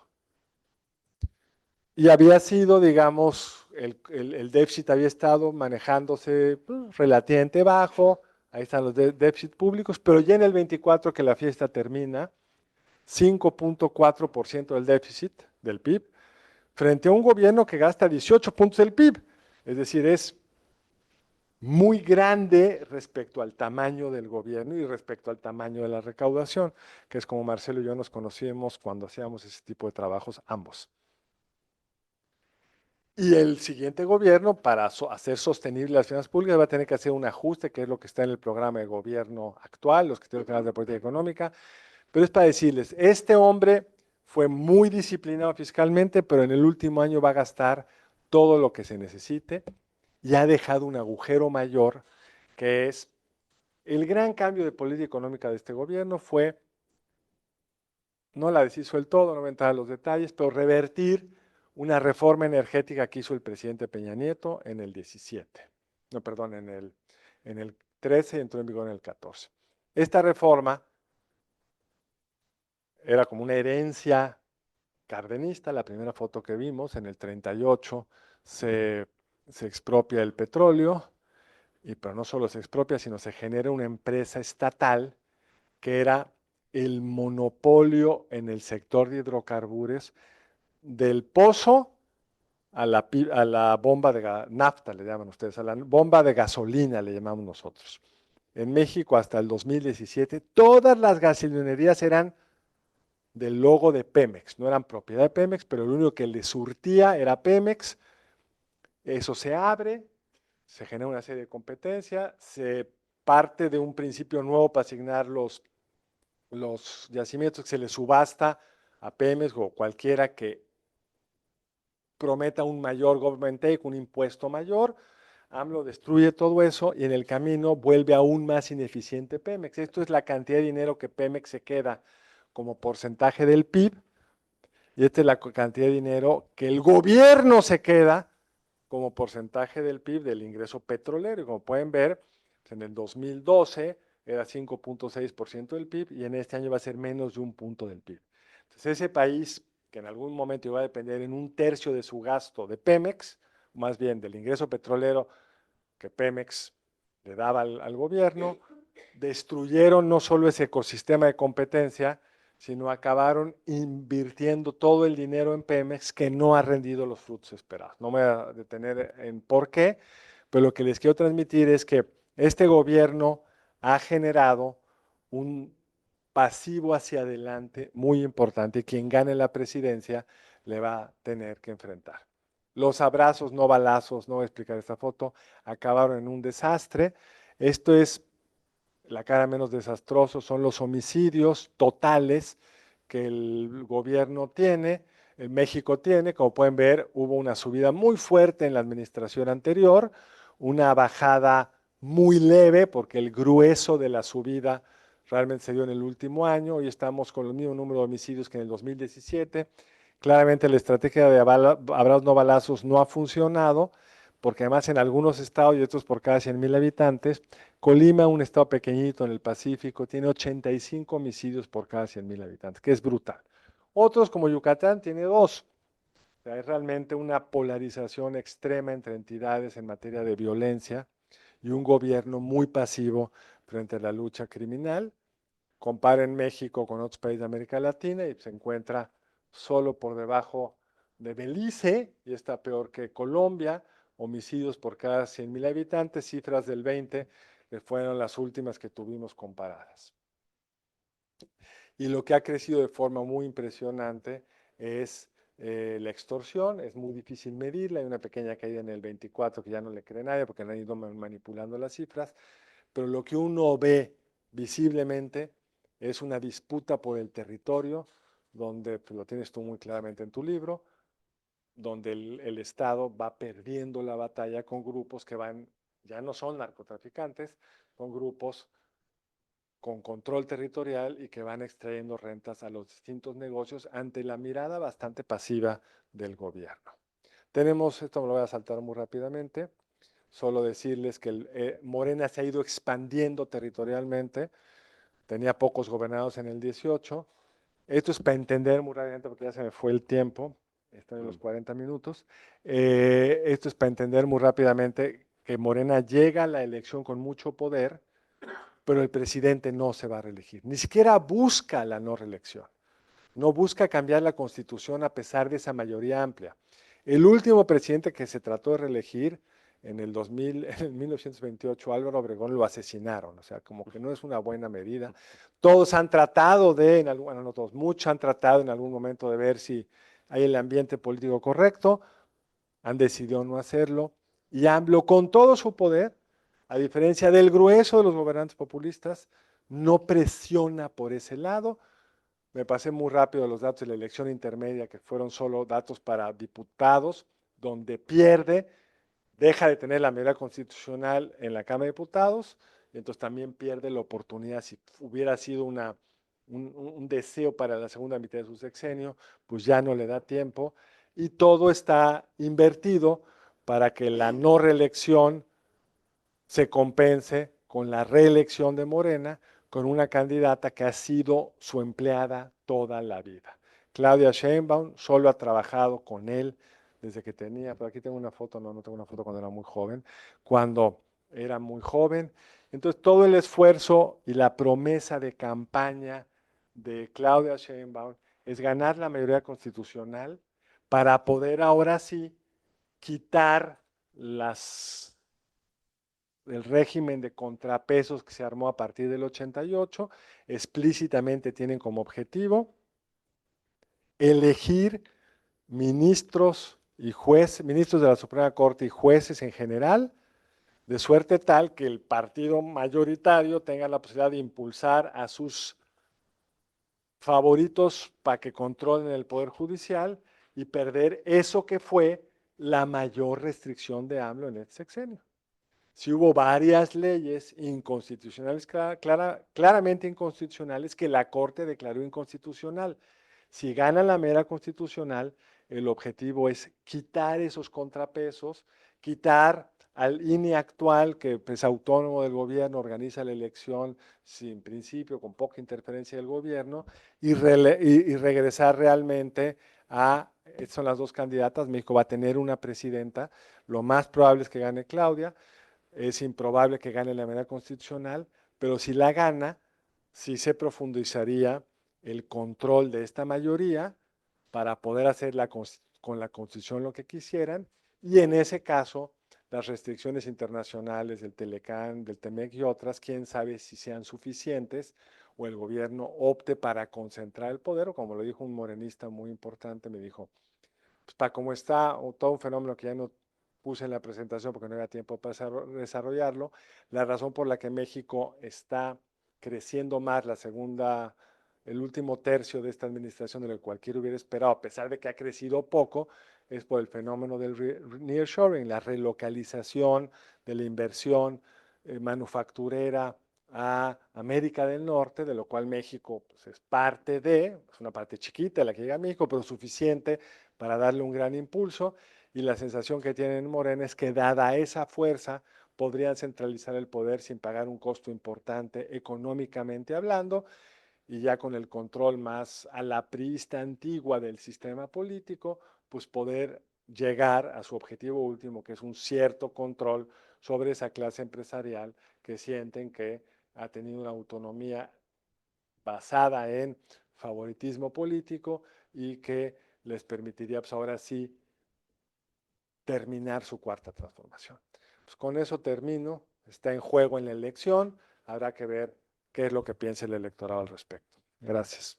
Y había sido, digamos, el déficit había estado manejándose pues, relativamente bajo, ahí están los déficits públicos, pero ya en el 24 que la fiesta termina, 5.4% del déficit del PIB, frente a un gobierno que gasta 18 puntos del PIB, es decir, es muy grande respecto al tamaño del gobierno y respecto al tamaño de la recaudación, que es como Marcelo y yo nos conocíamos cuando hacíamos ese tipo de trabajos ambos. Y el siguiente gobierno, para hacer sostenible las finanzas públicas, va a tener que hacer un ajuste, que es lo que está en el programa de gobierno actual, los que tienen que de política económica. Pero es para decirles, este hombre fue muy disciplinado fiscalmente, pero en el último año va a gastar todo lo que se necesite y ha dejado un agujero mayor, que es el gran cambio de política económica de este gobierno fue, no la deshizo del todo, no voy a entrar a los detalles, pero revertir una reforma energética que hizo el presidente Peña Nieto en el 17, no, perdón, en el 13 y entró en vigor en el 14. Esta reforma era como una herencia cardenista, la primera foto que vimos, en el 38 se expropia el petróleo, pero no solo se expropia, sino se genera una empresa estatal que era el monopolio en el sector de hidrocarburos del pozo a la bomba de nafta, le llaman ustedes, a la bomba de gasolina, le llamamos nosotros. En México hasta el 2017, todas las gasolinerías eran del logo de Pemex, no eran propiedad de Pemex, pero lo único que le surtía era Pemex. Eso se abre, se genera una serie de competencia, se parte de un principio nuevo para asignar los yacimientos que se le subasta a Pemex o cualquiera que prometa un mayor government take, un impuesto mayor. AMLO destruye todo eso y en el camino vuelve aún más ineficiente Pemex. Esto es la cantidad de dinero que Pemex se queda como porcentaje del PIB y esta es la cantidad de dinero que el gobierno se queda como porcentaje del PIB del ingreso petrolero. Y como pueden ver, pues en el 2012 era 5.6% del PIB y en este año va a ser menos de un punto del PIB. Entonces ese país que en algún momento iba a depender en un tercio de su gasto de Pemex, más bien del ingreso petrolero que Pemex le daba al gobierno, destruyeron no solo ese ecosistema de competencia, sino acabaron invirtiendo todo el dinero en Pemex que no ha rendido los frutos esperados. No me voy a detener en por qué, pero lo que les quiero transmitir es que este gobierno ha generado un pasivo hacia adelante muy importante y quien gane la presidencia le va a tener que enfrentar. Los abrazos, no balazos, no voy a explicar esta foto, acabaron en un desastre. Esto es la cara menos desastroso, son los homicidios totales que el gobierno tiene, el México tiene. Como pueden ver, hubo una subida muy fuerte en la administración anterior, una bajada muy leve porque el grueso de la subida realmente se dio en el último año. Hoy estamos con el mismo número de homicidios que en el 2017. Claramente la estrategia de abrazos no balazos no ha funcionado, porque además en algunos estados, y estos por cada 100,000 habitantes, Colima, un estado pequeñito en el Pacífico, tiene 85 homicidios por cada 100,000 habitantes, que es brutal. Otros, como Yucatán, tiene 2. O sea, hay realmente una polarización extrema entre entidades en materia de violencia y un gobierno muy pasivo frente a la lucha criminal. Comparen México con otros países de América Latina y se encuentra solo por debajo de Belice y está peor que Colombia. Homicidios por cada 100,000 habitantes, cifras del 20, que fueron las últimas que tuvimos comparadas. Y lo que ha crecido de forma muy impresionante es la extorsión. Es muy difícil medirla, hay una pequeña caída en el 24 que ya no le cree nadie porque han ido manipulando las cifras, pero lo que uno ve visiblemente es una disputa por el territorio, donde pues, lo tienes tú muy claramente en tu libro, donde el Estado va perdiendo la batalla con grupos que van, ya no son narcotraficantes, son grupos con control territorial y que van extrayendo rentas a los distintos negocios ante la mirada bastante pasiva del gobierno. Tenemos, esto me lo voy a saltar muy rápidamente, solo decirles que Morena se ha ido expandiendo territorialmente, tenía pocos gobernados en el 18. Esto es para entender muy rápidamente, porque ya se me fue el tiempo, estoy en los 40 minutos. Esto es para entender muy rápidamente que Morena llega a la elección con mucho poder, pero el presidente no se va a reelegir, ni siquiera busca la no reelección, no busca cambiar la constitución a pesar de esa mayoría amplia. El último presidente que se trató de reelegir en el 2000, en 1928, Álvaro Obregón, lo asesinaron, o sea, como que no es una buena medida. Todos han tratado de, bueno, no todos, muchos han tratado en algún momento de ver si hay el ambiente político correcto, han decidido no hacerlo, y AMLO con todo su poder, a diferencia del grueso de los gobernantes populistas, no presiona por ese lado. Me pasé muy rápido los datos de la elección intermedia, que fueron solo datos para diputados, donde pierde, deja de tener la mayoría constitucional en la Cámara de Diputados, y entonces también pierde la oportunidad, si hubiera sido un deseo para la segunda mitad de su sexenio, pues ya no le da tiempo, y todo está invertido para que la no reelección se compense con la reelección de Morena, con una candidata que ha sido su empleada toda la vida. Claudia Sheinbaum solo ha trabajado con él desde que tenía, pero aquí tengo una foto, no tengo una foto cuando era muy joven, cuando era muy joven. Entonces todo el esfuerzo y la promesa de campaña de Claudia Sheinbaum es ganar la mayoría constitucional para poder ahora sí quitar el régimen de contrapesos que se armó a partir del 88, explícitamente tienen como objetivo elegir ministros y jueces, ministros de la Suprema Corte y jueces en general, de suerte tal que el partido mayoritario tenga la posibilidad de impulsar a sus favoritos para que controlen el Poder Judicial y perder eso que fue la mayor restricción de AMLO en este sexenio. Si hubo varias leyes inconstitucionales, claramente inconstitucionales, que la Corte declaró inconstitucional. Si gana la mera constitucional, el objetivo es quitar esos contrapesos, quitar al INE actual, que es autónomo del gobierno, organiza la elección sin principio, con poca interferencia del gobierno, y regresar realmente a, son las dos candidatas, México va a tener una presidenta, lo más probable es que gane Claudia, es improbable que gane la medida constitucional, pero si la gana, sí se profundizaría el control de esta mayoría para poder hacer con la Constitución lo que quisieran, y en ese caso, las restricciones internacionales del Telecán, del TEMEC y otras, quién sabe si sean suficientes o el gobierno opte para concentrar el poder, o como lo dijo un morenista muy importante, me dijo, pues para como está, o todo un fenómeno que ya no puse en la presentación porque no había tiempo para desarrollarlo, la razón por la que México está creciendo más el último tercio de esta administración de lo que cualquiera hubiera esperado, a pesar de que ha crecido poco, es por el fenómeno del nearshoring, la relocalización de la inversión manufacturera a América del Norte, de lo cual México pues, es parte es una parte chiquita la que llega a México, pero suficiente para darle un gran impulso, y la sensación que tienen Morena es que dada esa fuerza podrían centralizar el poder sin pagar un costo importante económicamente hablando, y ya con el control más a la priista antigua del sistema político, pues poder llegar a su objetivo último, que es un cierto control sobre esa clase empresarial que sienten que ha tenido una autonomía basada en favoritismo político y que les permitiría, pues ahora sí, terminar su cuarta transformación. Pues con eso termino. Está en juego en la elección. Habrá que ver qué es lo que piensa el electorado al respecto. Gracias.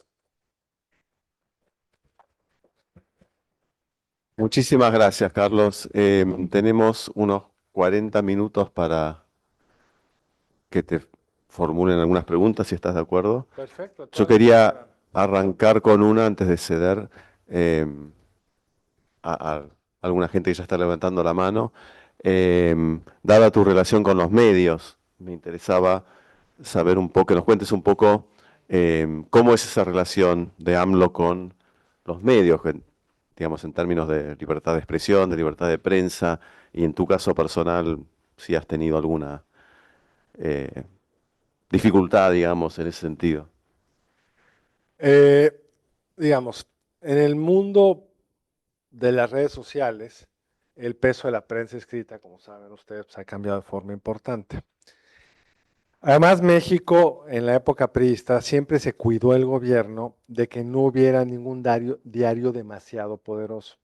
Muchísimas gracias, Carlos. Tenemos unos 40 minutos para que te formulen algunas preguntas, si estás de acuerdo. Perfecto. Yo Todas quería para... arrancar con una antes de ceder eh, a alguna gente que ya está levantando la mano. Dada tu relación con los medios, me interesaba saber un poco, que nos cuentes un poco cómo es esa relación de AMLO con los medios, digamos, en términos de libertad de expresión, de libertad de prensa, y en tu caso personal, si has tenido alguna eh, dificultad, digamos, en ese sentido. Eh, digamos, en el mundo de las redes sociales, el peso de la prensa escrita, como saben ustedes, pues, ha cambiado de forma importante. Además, México en la época priista siempre se cuidó el gobierno de que no hubiera ningún diario demasiado poderoso.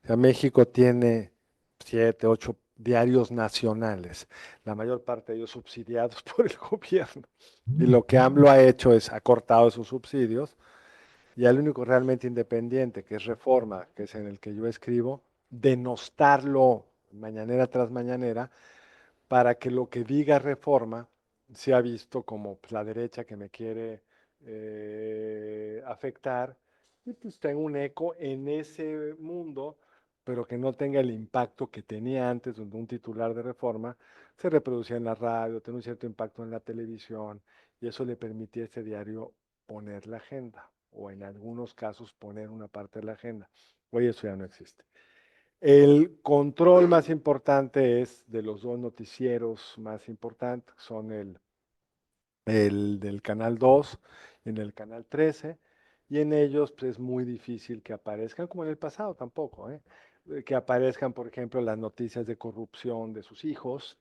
O sea, México tiene 7, 8 diarios nacionales, la mayor parte de ellos subsidiados por el gobierno. Y lo que AMLO ha hecho es ha cortado esos subsidios, y el único realmente independiente, que es Reforma, que es en el que yo escribo, denostarlo mañanera tras mañanera para que lo que diga Reforma sea visto como pues, la derecha que me quiere afectar, y pues tenga un eco en ese mundo, pero que no tenga el impacto que tenía antes, donde un titular de Reforma se reproducía en la radio, tenía un cierto impacto en la televisión, y eso le permitía a ese diario poner la agenda, o en algunos casos poner una parte de la agenda. Hoy eso ya no existe. El control más importante es de los dos noticieros más importantes, son el del Canal 2 y en el Canal 13, y en ellos pues, es muy difícil que aparezcan, como en el pasado tampoco, que aparezcan, por ejemplo, las noticias de corrupción de sus hijos.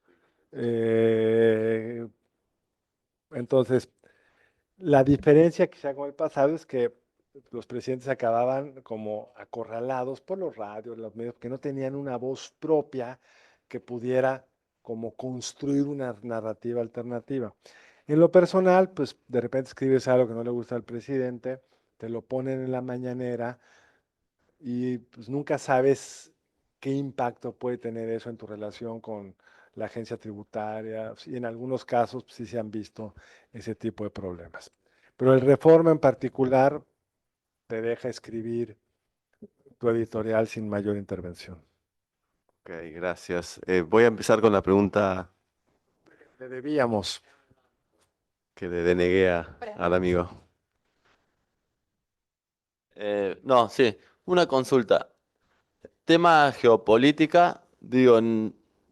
Eh, entonces, la diferencia quizá con el pasado es que los presidentes acababan como acorralados por los radios, los medios, que no tenían una voz propia que pudiera como construir una narrativa alternativa. En lo personal, pues de repente escribes algo que no le gusta al presidente, te lo ponen en la mañanera y pues nunca sabes qué impacto puede tener eso en tu relación con la agencia tributaria, y en algunos casos pues, sí se han visto ese tipo de problemas. Pero el Reforma en particular te deja escribir tu editorial sin mayor intervención. Ok, gracias. Voy a empezar con la pregunta Le debíamos. que le denegué al amigo. No, sí, una consulta. Tema geopolítica, digo,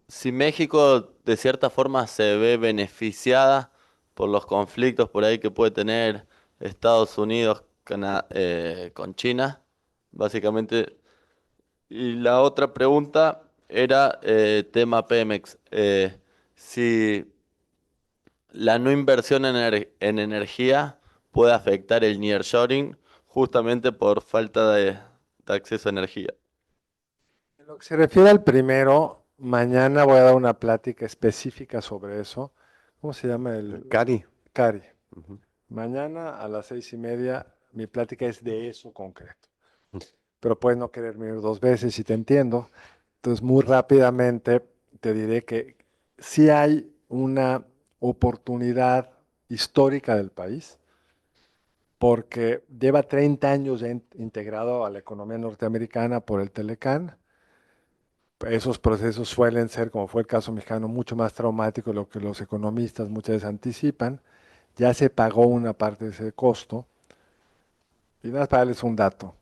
si México de cierta forma se ve beneficiada por los conflictos por ahí que puede tener Estados Unidos con China, básicamente. Y la otra pregunta era tema Pemex. Si la no inversión en energía puede afectar el nearshoring justamente por falta de acceso a energía. En lo que se refiere al primero, mañana voy a dar una plática específica sobre eso. ¿Cómo se llama ¿El el Cari? Cari? Ujú. Mañana a las 6:30 mi plática es de eso concreto. Pero puedes no quererme ir dos veces y te entiendo. Entonces, muy rápidamente te diré que sí hay una oportunidad histórica del país, porque lleva 30 años ya integrado a la economía norteamericana por el Telecán. Esos procesos suelen ser, como fue el caso mexicano, mucho más traumáticos de lo que los economistas muchas veces anticipan. Ya se pagó una parte de ese costo. Y nada más para darles un dato.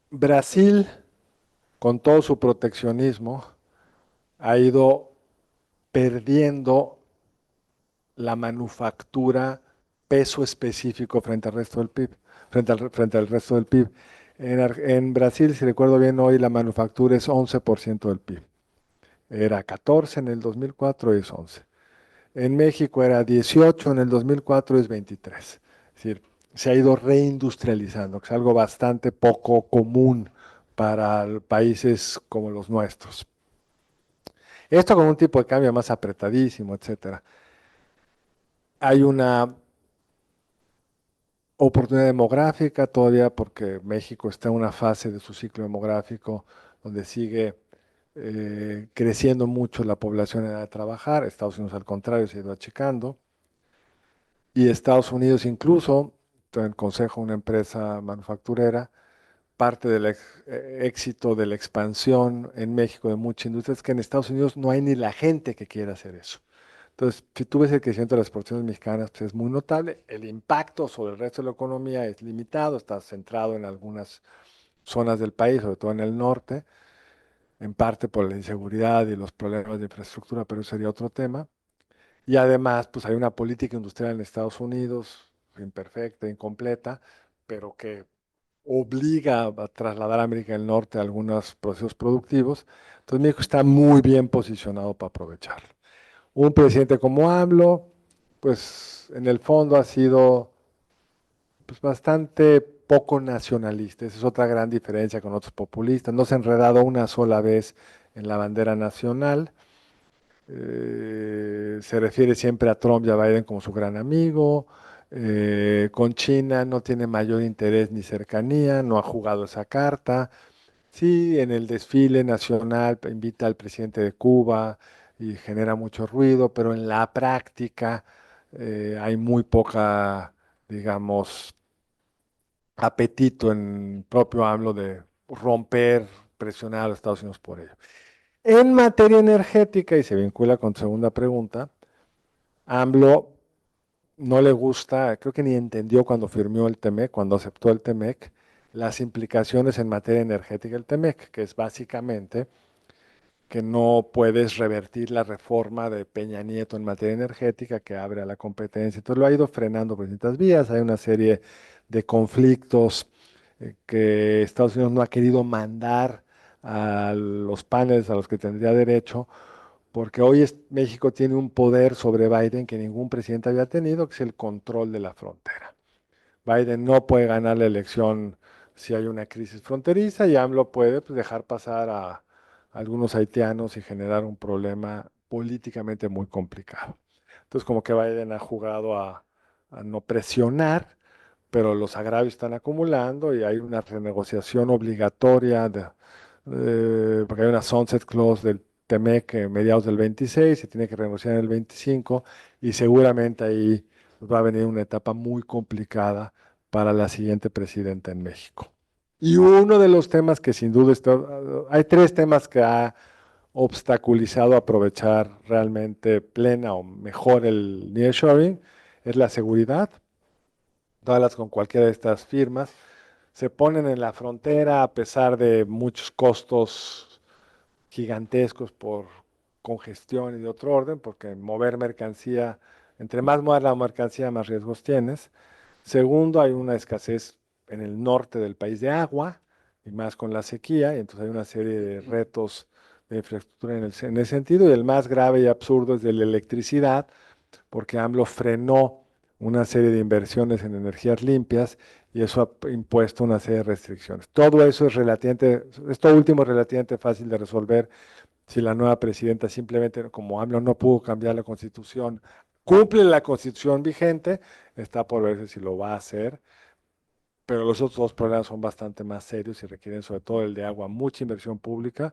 Brasil, con todo su proteccionismo, ha ido perdiendo la manufactura peso específico frente al resto del PIB, frente al resto del PIB. En Brasil, si recuerdo bien, hoy la manufactura es 11% del PIB. Era 14 en el 2004 y es 11. En México era 18 en el 2004 y es 23. Es decir, se ha ido reindustrializando, que es algo bastante poco común para países como los nuestros. Esto con un tipo de cambio más apretadísimo, etcétera. Hay una oportunidad demográfica todavía porque México está en una fase de su ciclo demográfico donde sigue creciendo mucho la población en edad de trabajar. Estados Unidos al contrario se ha ido achicando. Y Estados Unidos incluso, en el consejo de una empresa manufacturera, parte del éxito de la expansión en México de mucha industria es que en Estados Unidos no hay ni la gente que quiera hacer eso. Entonces, si tú ves el crecimiento de las exportaciones mexicanas, pues es muy notable. El impacto sobre el resto de la economía es limitado, está centrado en algunas zonas del país, sobre todo en el norte, en parte por la inseguridad y los problemas de infraestructura, pero eso sería otro tema. Y además, pues hay una política industrial en Estados Unidos, imperfecta, incompleta, pero que obliga a trasladar a América del Norte algunos procesos productivos. Entonces México está muy bien posicionado para aprovecharlo. Un presidente como AMLO, pues en el fondo ha sido pues, bastante poco nacionalista. Esa es otra gran diferencia con otros populistas. No se ha enredado una sola vez en la bandera nacional. Se refiere siempre a Trump y a Biden como su gran amigo. Con China no tiene mayor interés ni cercanía, no ha jugado esa carta. Sí, en el desfile nacional invita al presidente de Cuba y genera mucho ruido, pero en la práctica hay muy poca, digamos, apetito en propio AMLO de romper, presionar a los Estados Unidos por ello. En materia energética, y se vincula con tu segunda pregunta, AMLO no le gusta, creo que ni entendió cuando firmó el TEMEC, cuando aceptó el TEMEC, las implicaciones en materia energética del TEMEC, que es básicamente que no puedes revertir la reforma de Peña Nieto en materia energética que abre a la competencia. Entonces lo ha ido frenando por distintas vías. Hay una serie de conflictos que Estados Unidos no ha querido mandar a los paneles a los que tendría derecho, porque hoy México tiene un poder sobre Biden que ningún presidente había tenido, que es el control de la frontera. Biden no puede ganar la elección si hay una crisis fronteriza y AMLO puede pues, dejar pasar a algunos haitianos y generar un problema políticamente muy complicado. Entonces, como que Biden ha jugado a no presionar, pero los agravios están acumulando y hay una renegociación obligatoria, porque hay una sunset clause del TEMEC en mediados del 26, se tiene que renegociar en el 25 y seguramente ahí va a venir una etapa muy complicada para la siguiente presidenta en México. Y uno de los temas que sin duda está, hay tres temas que ha obstaculizado aprovechar realmente plena o mejor el nearshoring, es la seguridad, todas las con cualquiera de estas firmas, se ponen en la frontera a pesar de muchos costos gigantescos por congestión y de otro orden, porque mover mercancía, entre más muevas la mercancía, más riesgos tienes. Segundo, hay una escasez en el norte del país de agua, y más con la sequía, y entonces hay una serie de retos de infraestructura en ese sentido, y el más grave y absurdo es de la electricidad, porque AMLO frenó una serie de inversiones en energías limpias y eso ha impuesto una serie de restricciones. Todo eso es relativamente, esto último es relativamente fácil de resolver si la nueva presidenta simplemente, como AMLO no pudo cambiar la constitución, cumple la constitución vigente, está por verse si lo va a hacer, pero los otros dos problemas son bastante más serios y requieren sobre todo el de agua, mucha inversión pública,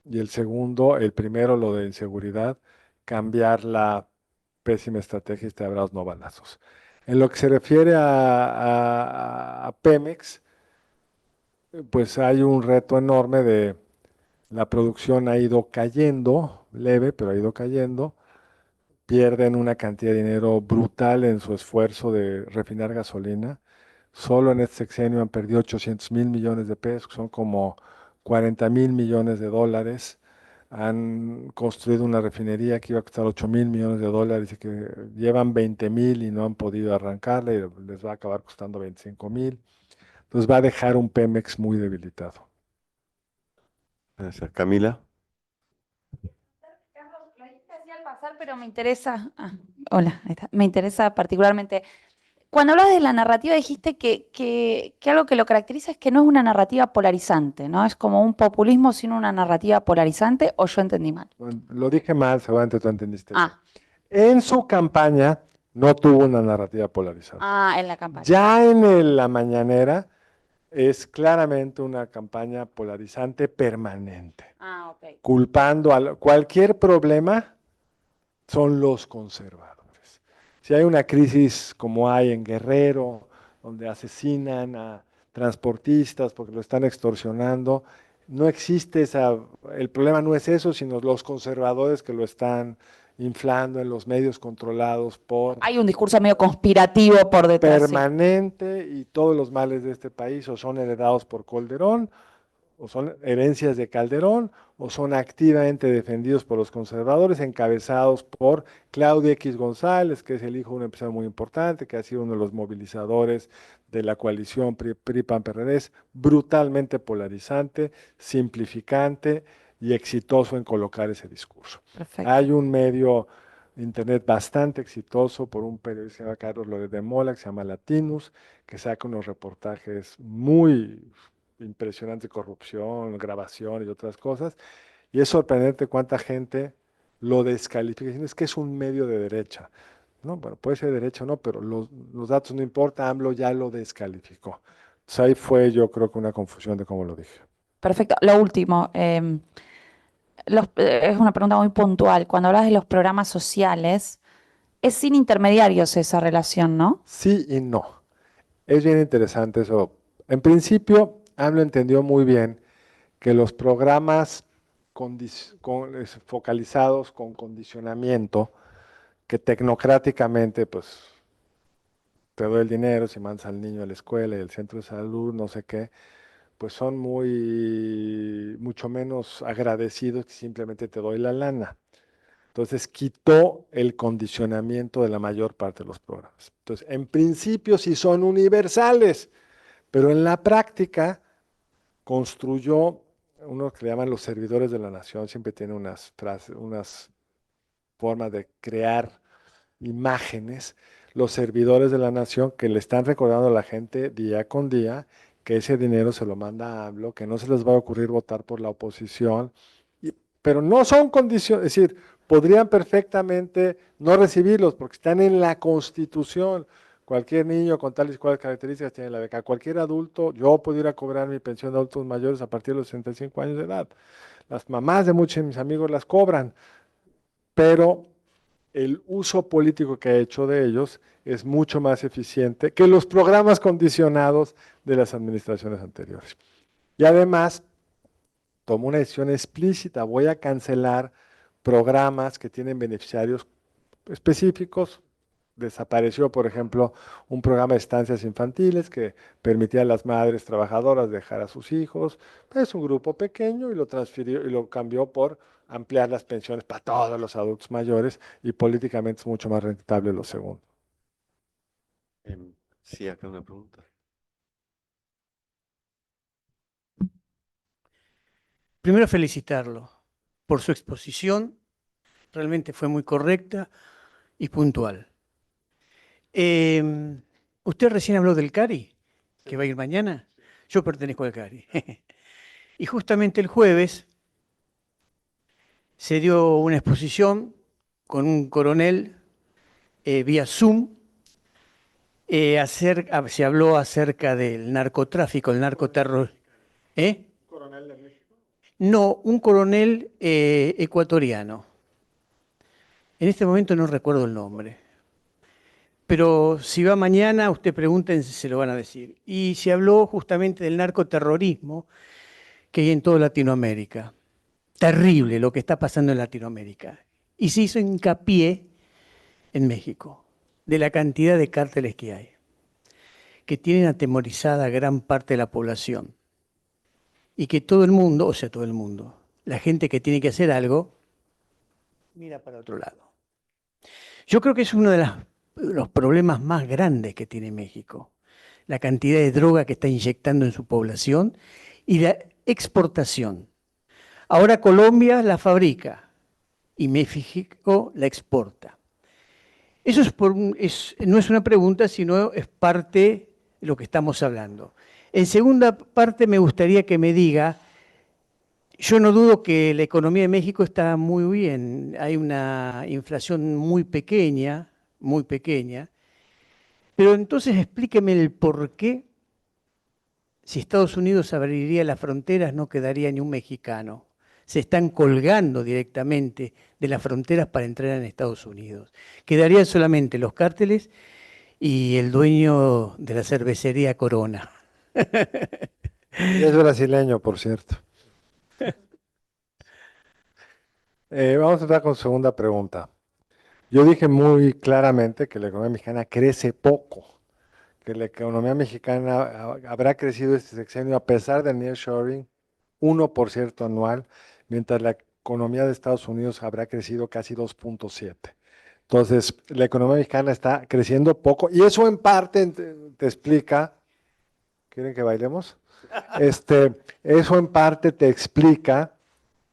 y el segundo, el primero, lo de inseguridad, cambiar la pésima estrategia de abrazos no balazos. En lo que se refiere a Pemex, pues hay un reto enorme de la producción ha ido cayendo, leve, pero ha ido cayendo. Pierden una cantidad de dinero brutal en su esfuerzo de refinar gasolina. Solo en este sexenio han perdido 800.000 millones de pesos, que son como 40.000 millones de dólares. Han construido una refinería que iba a costar 8.000 millones de dólares y que llevan 20.000 y no han podido arrancarla y les va a acabar costando 25.000. Entonces va a dejar un Pemex muy debilitado. Gracias, Camila. Carlos, lo dijiste así al pasar, pero me interesa. Hola, ahí está. Me interesa particularmente. Cuando hablas de la narrativa, dijiste que algo que lo caracteriza es que no es una narrativa polarizante, ¿no? Es como un populismo sin una narrativa polarizante, o yo entendí mal. Bueno, lo dije mal, seguramente tú entendiste bien. Ah, En su campaña no tuvo una narrativa polarizante. en la campaña. Ya la mañanera es claramente una campaña polarizante permanente, Ok. culpando a cualquier problema son los conservadores. Si hay una crisis como hay en Guerrero, donde asesinan a transportistas porque lo están extorsionando, no existe el problema no es eso, sino los conservadores que lo están inflando en los medios controlados por Hay un discurso medio conspirativo por detrás. Sí. permanente y todos los males de este país o son heredados por Calderón o son herencias de Calderón, o son activamente defendidos por los conservadores, encabezados por Claudio X González, que es el hijo de un empresario muy importante, que ha sido uno de los movilizadores de la coalición PRI-PAN-PRD, es brutalmente polarizante, simplificante y exitoso en colocar ese discurso. Perfecto. Hay un medio de internet bastante exitoso por un periodista que se llama Carlos Loret de Mola, que se llama Latinus, que saca unos reportajes muy impresionante corrupción, grabación y otras cosas. Y es sorprendente cuánta gente lo descalifica, diciendo es que es un medio de derecha. No, bueno, puede ser de derecha o no, pero los datos no importan, AMLO ya lo descalificó. Entonces ahí fue yo creo que una confusión de cómo lo dije. Perfecto. Lo último, es una pregunta muy puntual. Cuando hablas de los programas sociales, es sin intermediarios esa relación, ¿no? Sí y no. Es bien interesante eso. En principio, AMLO entendió muy bien que los programas focalizados con condicionamiento, que tecnocráticamente, pues, te doy el dinero, si mandas al niño a la escuela y el centro de salud, no sé qué, pues son mucho menos agradecidos que simplemente te doy la lana. Entonces quitó el condicionamiento de la mayor parte de los programas. Entonces, en principio sí son universales, pero en la práctica construyó uno que le llaman los servidores de la nación, siempre tiene unas frases, unas formas de crear imágenes, los servidores de la nación que le están recordando a la gente día con día que ese dinero se lo manda a AMLO, que no se les va a ocurrir votar por la oposición, pero no son condiciones, es decir, podrían perfectamente no recibirlos porque están en la Constitución. Cualquier niño con tales y cuales características tiene la beca. Cualquier adulto, yo pudiera cobrar mi pensión de adultos mayores a partir de los 65 años de edad. Las mamás de muchos de mis amigos las cobran, pero el uso político que ha hecho de ellos es mucho más eficiente que los programas condicionados de las administraciones anteriores. Y además, tomó una decisión explícita, voy a cancelar programas que tienen beneficiarios específicos, desapareció, por ejemplo, un programa de estancias infantiles que permitía a las madres trabajadoras dejar a sus hijos. Es un grupo pequeño y lo transfirió y lo cambió por ampliar las pensiones para todos los adultos mayores y políticamente es mucho más rentable lo segundo. Sí, acá una pregunta. Primero felicitarlo por su exposición, realmente fue muy correcta y puntual. Usted recién habló del CARI, que va a ir mañana. Yo pertenezco al CARI. Y justamente el jueves se dio una exposición con un coronel vía Zoom. Se habló acerca del narcotráfico, el narcoterror. ¿Eh? ¿Coronel de México? No, un coronel ecuatoriano. En este momento no recuerdo el nombre. Pero si va mañana, usted pregunten, se lo van a decir. Y se habló justamente del narcoterrorismo que hay en toda Latinoamérica. Terrible lo que está pasando en Latinoamérica. Y se hizo hincapié en México, de la cantidad de cárteles que hay, que tienen atemorizada a gran parte de la población. Y que todo el mundo, o sea, todo el mundo, la gente que tiene que hacer algo, mira para otro lado. Yo creo que es uno de los problemas más grandes que tiene México, la cantidad de droga que está inyectando en su población y la exportación. Ahora Colombia la fabrica y México la exporta. Eso no es una pregunta, sino es parte de lo que estamos hablando. En segunda parte me gustaría que me diga, yo no dudo que la economía de México está muy bien, hay una inflación muy pequeña, pero entonces explíqueme el por qué, si Estados Unidos abriría las fronteras, no quedaría ni un mexicano. Se están colgando directamente de las fronteras para entrar en Estados Unidos. Quedarían solamente los cárteles y el dueño de la cervecería Corona. Y es brasileño, por cierto. Vamos a entrar con segunda pregunta. Yo dije muy claramente que la economía mexicana crece poco, que la economía mexicana habrá crecido este sexenio a pesar del nearshoring 1% anual, mientras la economía de Estados Unidos habrá crecido casi 2.7. Entonces, la economía mexicana está creciendo poco y eso en parte te explica, ¿quieren que bailemos? Eso en parte te explica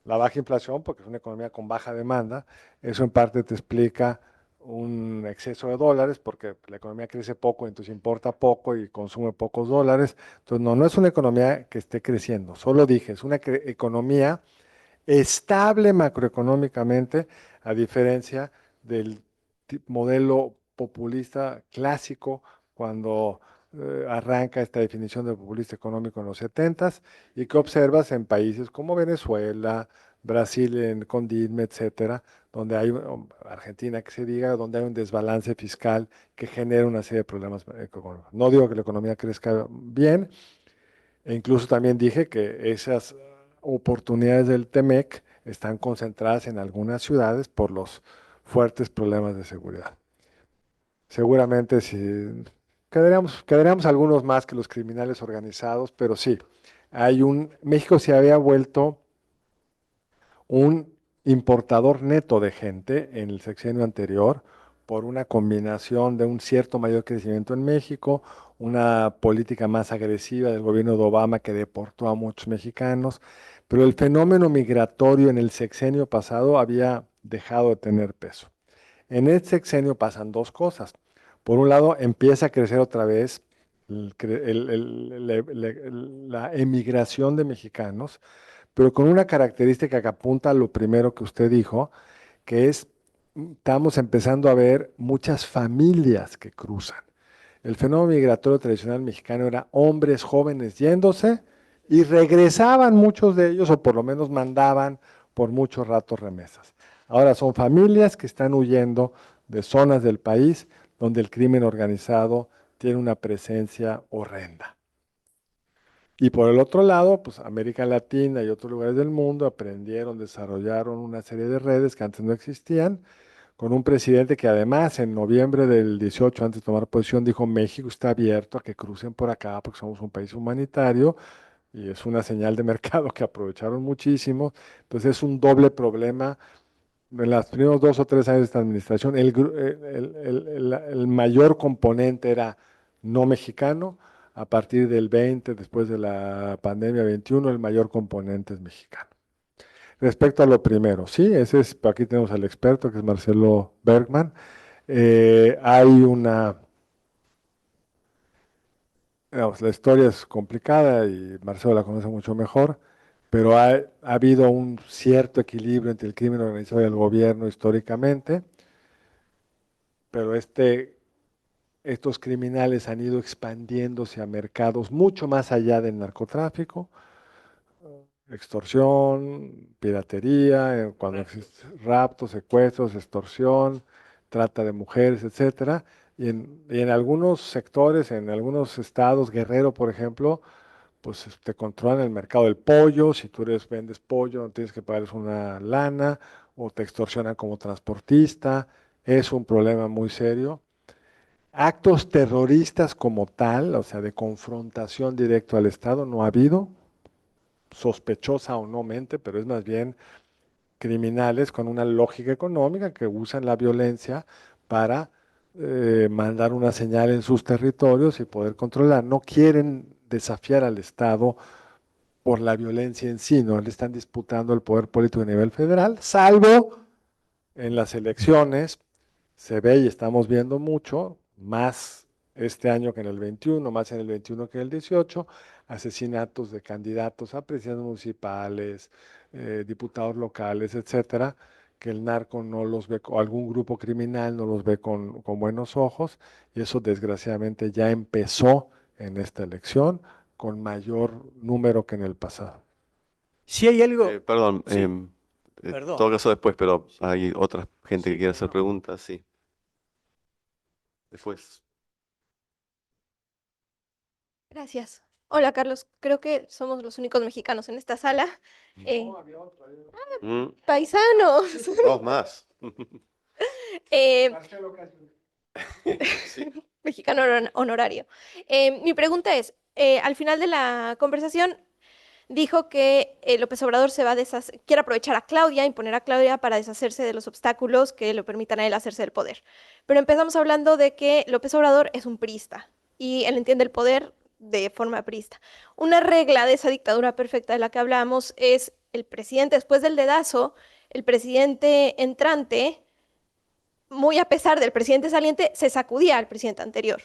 la baja inflación, porque es una economía con baja demanda. Eso en parte te explica un exceso de dólares, porque la economía crece poco, entonces importa poco y consume pocos dólares. Entonces, no es una economía que esté creciendo. Solo dije, es una economía estable macroeconómicamente, a diferencia del modelo populista clásico cuando arranca esta definición de populista económico en los 70s y que observas en países como Venezuela, Brasil con Dilma, etcétera, donde hay, Argentina que se diga, donde hay un desbalance fiscal que genera una serie de problemas económicos. No digo que la economía crezca bien, e incluso también dije que esas oportunidades del TEMEC están concentradas en algunas ciudades por los fuertes problemas de seguridad. Seguramente si quedaríamos algunos más que los criminales organizados, pero sí, México se había vuelto un importador neto de gente en el sexenio anterior por una combinación de un cierto mayor crecimiento en México, una política más agresiva del gobierno de Obama que deportó a muchos mexicanos, pero el fenómeno migratorio en el sexenio pasado había dejado de tener peso. En este sexenio pasan dos cosas. Por un lado, empieza a crecer otra vez la emigración de mexicanos, pero con una característica que apunta a lo primero que usted dijo, que es, estamos empezando a ver muchas familias que cruzan. El fenómeno migratorio tradicional mexicano era hombres jóvenes yéndose y regresaban muchos de ellos, o por lo menos mandaban por muchos ratos remesas. Ahora son familias que están huyendo de zonas del país donde el crimen organizado tiene una presencia horrenda. Y por el otro lado, pues América Latina y otros lugares del mundo aprendieron, desarrollaron una serie de redes que antes no existían, con un presidente que además en noviembre del 18, antes de tomar posición, dijo México está abierto a que crucen por acá porque somos un país humanitario y es una señal de mercado que aprovecharon muchísimo. Entonces es un doble problema. En los primeros 2 o 3 años de esta administración, el mayor componente era no mexicano. A partir del 20, después de la pandemia 21, el mayor componente es mexicano. Respecto a lo primero, sí, aquí tenemos al experto, que es Marcelo Bergman. Hay digamos, la historia es complicada y Marcelo la conoce mucho mejor, pero ha habido un cierto equilibrio entre el crimen organizado y el gobierno históricamente, pero estos criminales han ido expandiéndose a mercados mucho más allá del narcotráfico, extorsión, piratería, cuando existen raptos, secuestros, extorsión, trata de mujeres, etcétera. Y en algunos sectores, en algunos estados, Guerrero, por ejemplo, pues te controlan el mercado del pollo. Si tú vendes pollo, no tienes que pagarles una lana, o te extorsionan como transportista. Es un problema muy serio. Actos terroristas como tal, o sea, de confrontación directa al Estado, no ha habido, sospechosa o no mente, pero es más bien criminales con una lógica económica que usan la violencia para mandar una señal en sus territorios y poder controlar. No quieren desafiar al Estado por la violencia en sí, no le están disputando el poder político a nivel federal, salvo en las elecciones. Se ve y estamos viendo mucho, más este año que en el 21, más en el 21 que en el 18, asesinatos de candidatos a presidentes municipales, diputados locales, etcétera, que el narco no los ve, o algún grupo criminal no los ve con buenos ojos, y eso desgraciadamente ya empezó en esta elección con mayor número que en el pasado. Si hay algo, Perdón, sí, todo perdón. caso después, pero hay otra gente que quiere hacer preguntas, sí. Después. Gracias. Hola, Carlos. Creo que somos los únicos mexicanos en esta sala. Eh, Mm, Paisanos. Dos más. Eh, Sí. Mexicano honorario. Mi pregunta es, al final de la conversación dijo que López Obrador quiere aprovechar a Claudia, imponer a Claudia para deshacerse de los obstáculos que le permitan a él hacerse del poder. Pero empezamos hablando de que López Obrador es un priista y él entiende el poder de forma priista. Una regla de esa dictadura perfecta de la que hablamos es el presidente, después del dedazo, el presidente entrante, muy a pesar del presidente saliente, se sacudía al presidente anterior.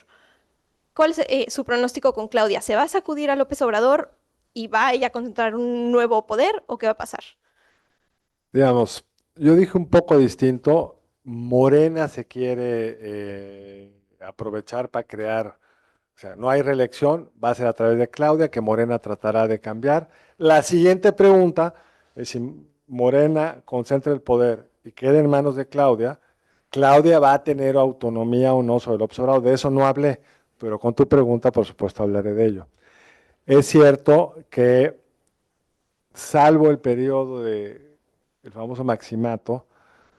¿Cuál es su pronóstico con Claudia? ¿Se va a sacudir a López Obrador y va ella a concentrar un nuevo poder o qué va a pasar? Digamos, yo dije un poco distinto. Morena se quiere aprovechar para crear, o sea, no hay reelección, va a ser a través de Claudia, que Morena tratará de cambiar. La siguiente pregunta es si Morena concentra el poder y queda en manos de Claudia, ¿Claudia va a tener autonomía o no sobre el observador? De eso no hablé, pero con tu pregunta, por supuesto, hablaré de ello. Es cierto que, salvo el periodo de el famoso Maximato,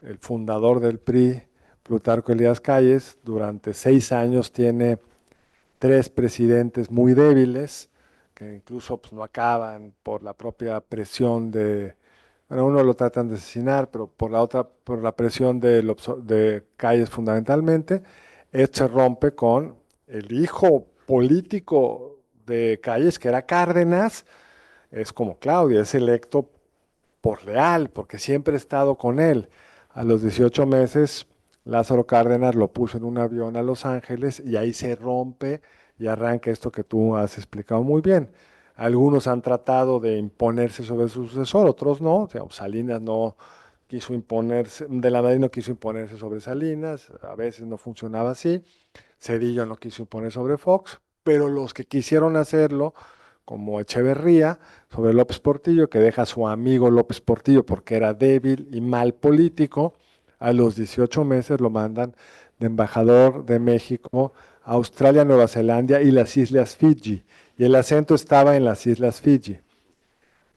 el fundador del PRI, Plutarco Elías Calles, durante 6 años tiene 3 presidentes muy débiles, que incluso pues, no acaban por la propia presión bueno, uno lo tratan de asesinar, pero por la presión de Calles fundamentalmente. Esto se rompe con el hijo político de Calles, que era Cárdenas. Es como Claudia, es electo por leal, porque siempre he estado con él. A los 18 meses, Lázaro Cárdenas lo puso en un avión a Los Ángeles y ahí se rompe y arranca esto que tú has explicado muy bien. Algunos han tratado de imponerse sobre su sucesor, otros no. O sea, Salinas no quiso imponerse, De la Madrid no quiso imponerse sobre Salinas, a veces no funcionaba así. Cedillo no quiso imponer sobre Fox, pero los que quisieron hacerlo, como Echeverría, sobre López Portillo, que deja a su amigo López Portillo porque era débil y mal político, a los 18 meses lo mandan de embajador de México a Australia, Nueva Zelanda y las Islas Fiji. Y el acento estaba en las Islas Fiji.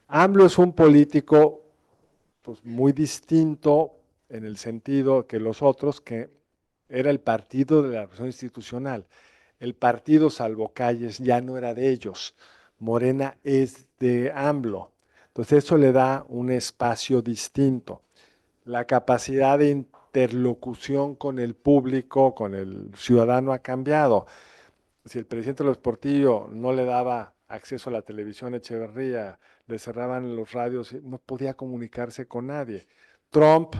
AMLO es un político pues, muy distinto en el sentido que los otros, que era el partido de la revolución institucional. El partido, salvo Calles, ya no era de ellos. Morena es de AMLO. Entonces eso le da un espacio distinto. La capacidad de interlocución con el público, con el ciudadano ha cambiado. Si el presidente López Portillo no le daba acceso a la televisión a Echeverría, le cerraban los radios, no podía comunicarse con nadie. Trump,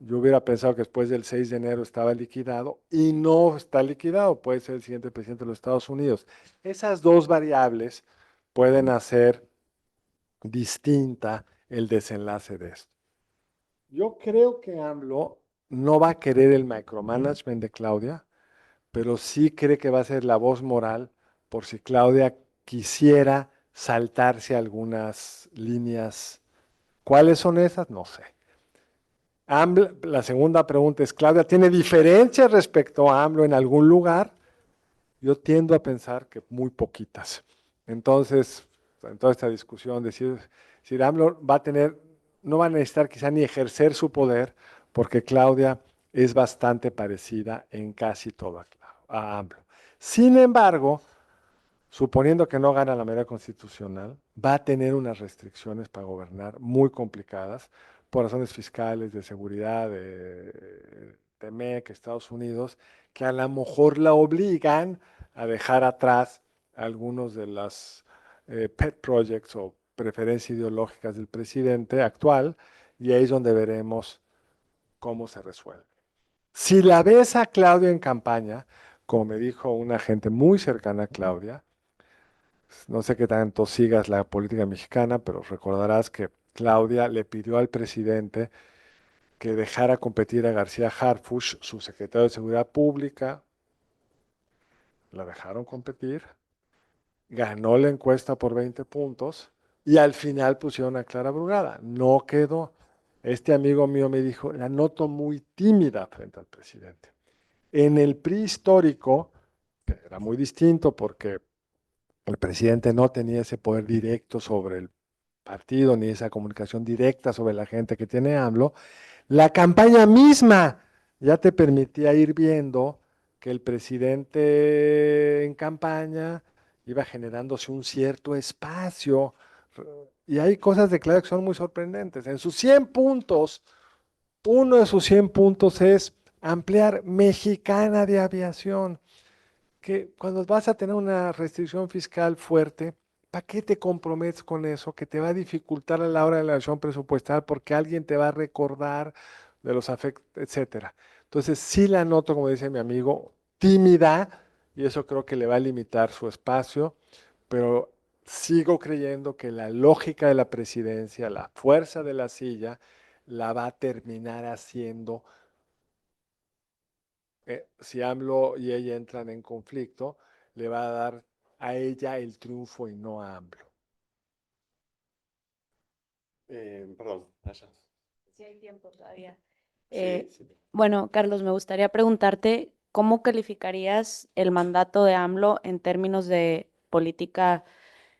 yo hubiera pensado que después del 6 de enero estaba liquidado y no está liquidado, puede ser el siguiente presidente de los Estados Unidos. Esas dos variables pueden hacer distinta el desenlace de esto. Yo creo que AMLO no va a querer el micromanagement de Claudia, pero sí cree que va a ser la voz moral por si Claudia quisiera saltarse algunas líneas. ¿Cuáles son esas? No sé. AMLO, la segunda pregunta es, ¿Claudia tiene diferencias respecto a AMLO en algún lugar? Yo tiendo a pensar que muy poquitas. Entonces, en toda esta discusión, decir AMLO va a tener, no va a necesitar quizá ni ejercer su poder, porque Claudia es bastante parecida en casi todo a AMLO. Sin embargo, suponiendo que no gana la mayoría constitucional, va a tener unas restricciones para gobernar muy complicadas por razones fiscales, de seguridad, de MEC, Estados Unidos, que a lo mejor la obligan a dejar atrás algunos de las pet projects o preferencias ideológicas del presidente actual, y ahí es donde veremos cómo se resuelve. Si la ves a Claudia en campaña, como me dijo una gente muy cercana a Claudia, no sé qué tanto sigas la política mexicana, pero recordarás que Claudia le pidió al presidente que dejara competir a García Harfuch, su secretario de Seguridad Pública. La dejaron competir, ganó la encuesta por 20 puntos y al final pusieron a Clara Brugada. No quedó. Este amigo mío me dijo, la noto muy tímida frente al presidente. En el PRI histórico, que era muy distinto porque el presidente no tenía ese poder directo sobre el partido, ni esa comunicación directa sobre la gente que tiene AMLO, la campaña misma ya te permitía ir viendo que el presidente en campaña iba generándose un cierto espacio. Y hay cosas de Claudia que son muy sorprendentes. En sus 100 puntos, uno de sus 100 puntos es ampliar Mexicana de Aviación, que cuando vas a tener una restricción fiscal fuerte, ¿para qué te comprometes con eso? Que te va a dificultar a la hora de la elección presupuestal porque alguien te va a recordar de los afectos, etcétera. Entonces, sí la noto, como dice mi amigo, tímida, y eso creo que le va a limitar su espacio, pero sigo creyendo que la lógica de la presidencia, la fuerza de la silla, la va a terminar haciendo si AMLO y ella entran en conflicto, le va a dar a ella el triunfo y no a AMLO. Perdón, Naya. Sí, hay tiempo todavía. Sí. Bueno, Carlos, me gustaría preguntarte cómo calificarías el mandato de AMLO en términos de política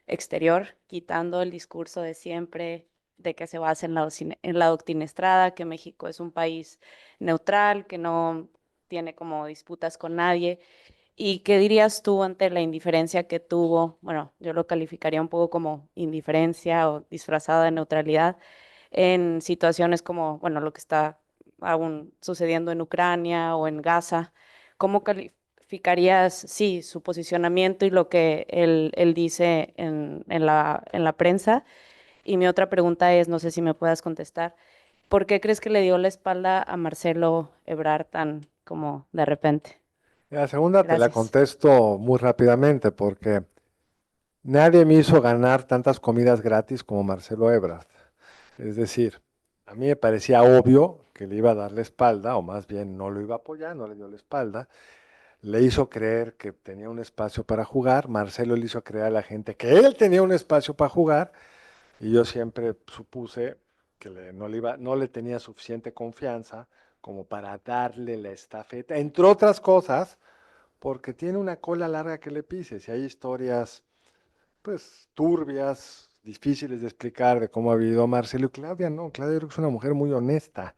exterior, quitando el discurso de siempre de que se basa en la doctrina Estrada, que México es un país neutral, que no tiene como disputas con nadie. ¿Y qué dirías tú ante la indiferencia que tuvo? Bueno, yo lo calificaría un poco como indiferencia o disfrazada de neutralidad en situaciones como, bueno, lo que está aún sucediendo en Ucrania o en Gaza. ¿Cómo calificarías, sí, su posicionamiento y lo que él dice en la prensa? Y mi otra pregunta es, no sé si me puedas contestar, ¿por qué crees que le dio la espalda a Marcelo Ebrard tan como de repente? La segunda te la Gracias. contesto muy rápidamente porque nadie me hizo ganar tantas comidas gratis como Marcelo Ebrard. Es decir, a mí me parecía obvio que le iba a dar la espalda, o más bien no lo iba a apoyar, no le dio la espalda. Le hizo creer que tenía un espacio para jugar. Marcelo le hizo creer a la gente que él tenía un espacio para jugar. Y yo siempre supuse que no le tenía suficiente confianza como para darle la estafeta, entre otras cosas, porque tiene una cola larga que le pises. Y hay historias pues turbias, difíciles de explicar de cómo ha vivido Marcelo y Claudia, no, Claudia creo que es una mujer muy honesta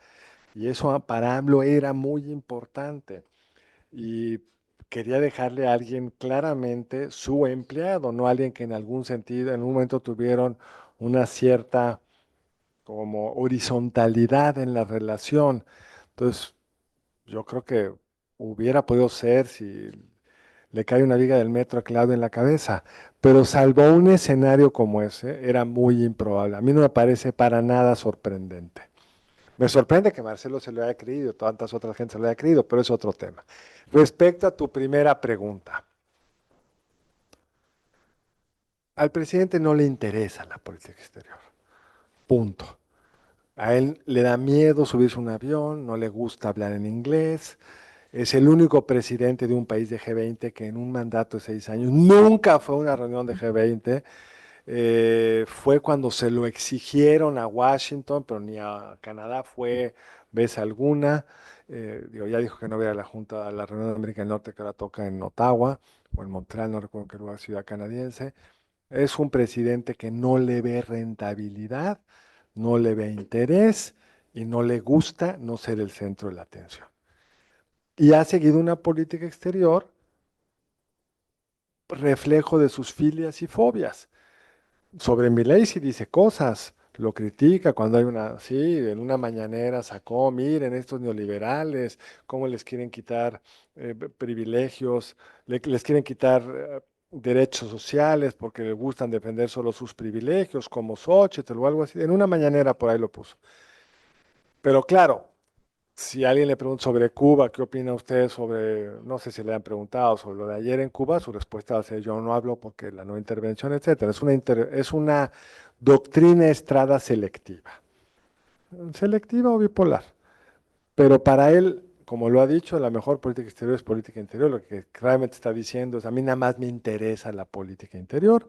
Y eso para AMLO era muy importante. Y quería dejarle a alguien claramente su empleado, no alguien que en algún sentido, en un momento tuvieron una cierta como horizontalidad en la relación. Entonces, yo creo que hubiera podido ser si le cae una viga del metro a Claudio en la cabeza, pero salvo un escenario como ese, era muy improbable. A mí no me parece para nada sorprendente. Me sorprende que Marcelo se lo haya creído, tantas otras gente se lo haya creído, pero es otro tema. Respecto a tu primera pregunta, al presidente no le interesa la política exterior. Punto. A él le da miedo subirse a un avión, no le gusta hablar en inglés. Es el único presidente de un país de G20 que en un mandato de 6 años nunca fue a una reunión de G20. Fue cuando se lo exigieron a Washington, pero ni a Canadá fue vez alguna. Digo, ya dijo que no iba a la Junta, a la reunión de América del Norte, que ahora toca en Ottawa o en Montreal, no recuerdo qué lugar, ciudad canadiense. Es un presidente que no le ve rentabilidad, no le ve interés y no le gusta no ser el centro de la atención. Y ha seguido una política exterior reflejo de sus filias y fobias. Sobre Milei sí dice cosas, lo critica cuando hay una, sí, en una mañanera sacó, miren estos neoliberales, cómo les quieren quitar privilegios, les quieren quitar derechos sociales porque les gustan defender solo sus privilegios, como Xochitl o algo así. En una mañanera por ahí lo puso. Pero claro, si alguien le pregunta sobre Cuba, ¿qué opina usted sobre, no sé si le han preguntado sobre lo de ayer en Cuba? Su respuesta va a ser, yo no hablo porque la no intervención, etcétera. Es una doctrina Estrada selectiva. Selectiva o bipolar. Pero para él, como lo ha dicho, la mejor política exterior es política interior. Lo que realmente está diciendo es, a mí nada más me interesa la política interior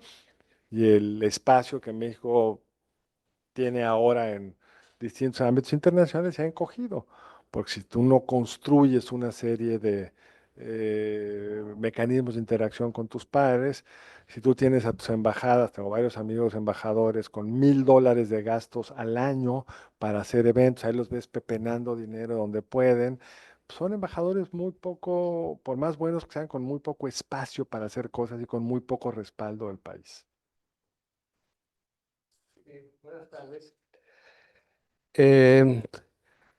y el espacio que México tiene ahora en distintos ámbitos internacionales se ha encogido, porque si tú no construyes una serie de mecanismos de interacción con tus padres, si tú tienes a tus embajadas, tengo varios amigos embajadores con $1,000 de gastos al año para hacer eventos, ahí los ves pepenando dinero donde pueden. Son embajadores muy poco, por más buenos que sean, con muy poco espacio para hacer cosas y con muy poco respaldo del país. Buenas tardes.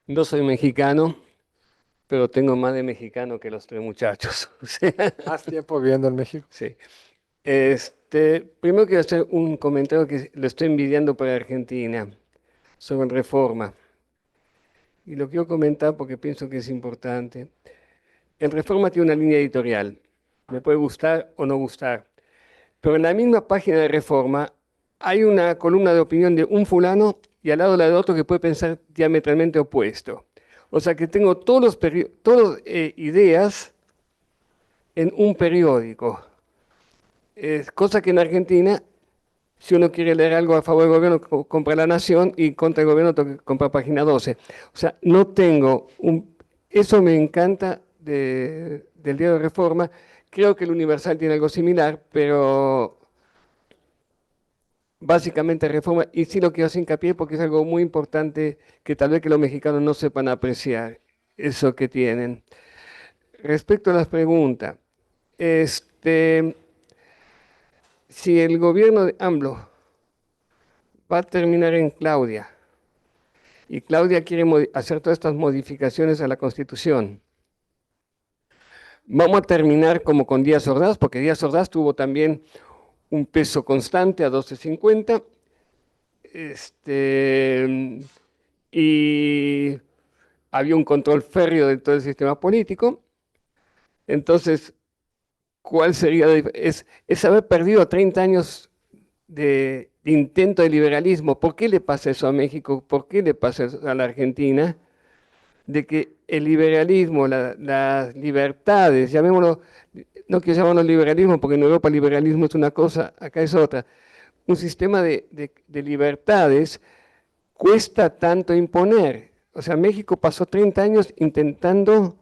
No soy mexicano, pero tengo más de mexicano que los tres muchachos. O sea, Más tiempo viviendo en México. sí. Primero quiero hacer un comentario que lo estoy envidiando para Argentina sobre Reforma. Y lo quiero comentar porque pienso que es importante. En Reforma tiene una línea editorial. Me puede gustar o no gustar. Pero en la misma página de Reforma hay una columna de opinión de un fulano y al lado la de otro que puede pensar diametralmente opuesto. O sea que tengo todas ideas en un periódico. Cosa que en Argentina, si uno quiere leer algo a favor del gobierno, compra La Nación y contra el gobierno compra Página 12. O sea, no tengo un... Eso me encanta del diario de Reforma. Creo que el Universal tiene algo similar, pero básicamente Reforma, y sí lo quiero hacer hincapié porque es algo muy importante que tal vez que los mexicanos no sepan apreciar eso que tienen. Respecto a las preguntas, si el gobierno de AMLO va a terminar en Claudia y Claudia quiere hacer todas estas modificaciones a la Constitución, vamos a terminar como con Díaz Ordaz, porque Díaz Ordaz tuvo también un peso constante a 12.50. Y había un control férreo de todo el sistema político. Entonces, ¿cuál sería es haber perdido 30 años de intento de liberalismo? ¿Por qué le pasa eso a México? ¿Por qué le pasa eso a la Argentina? De que el liberalismo, las libertades, llamémoslo, no quiero llamarlo liberalismo, porque en Europa el liberalismo es una cosa, acá es otra. Un sistema de libertades cuesta tanto imponer. O sea, México pasó 30 años intentando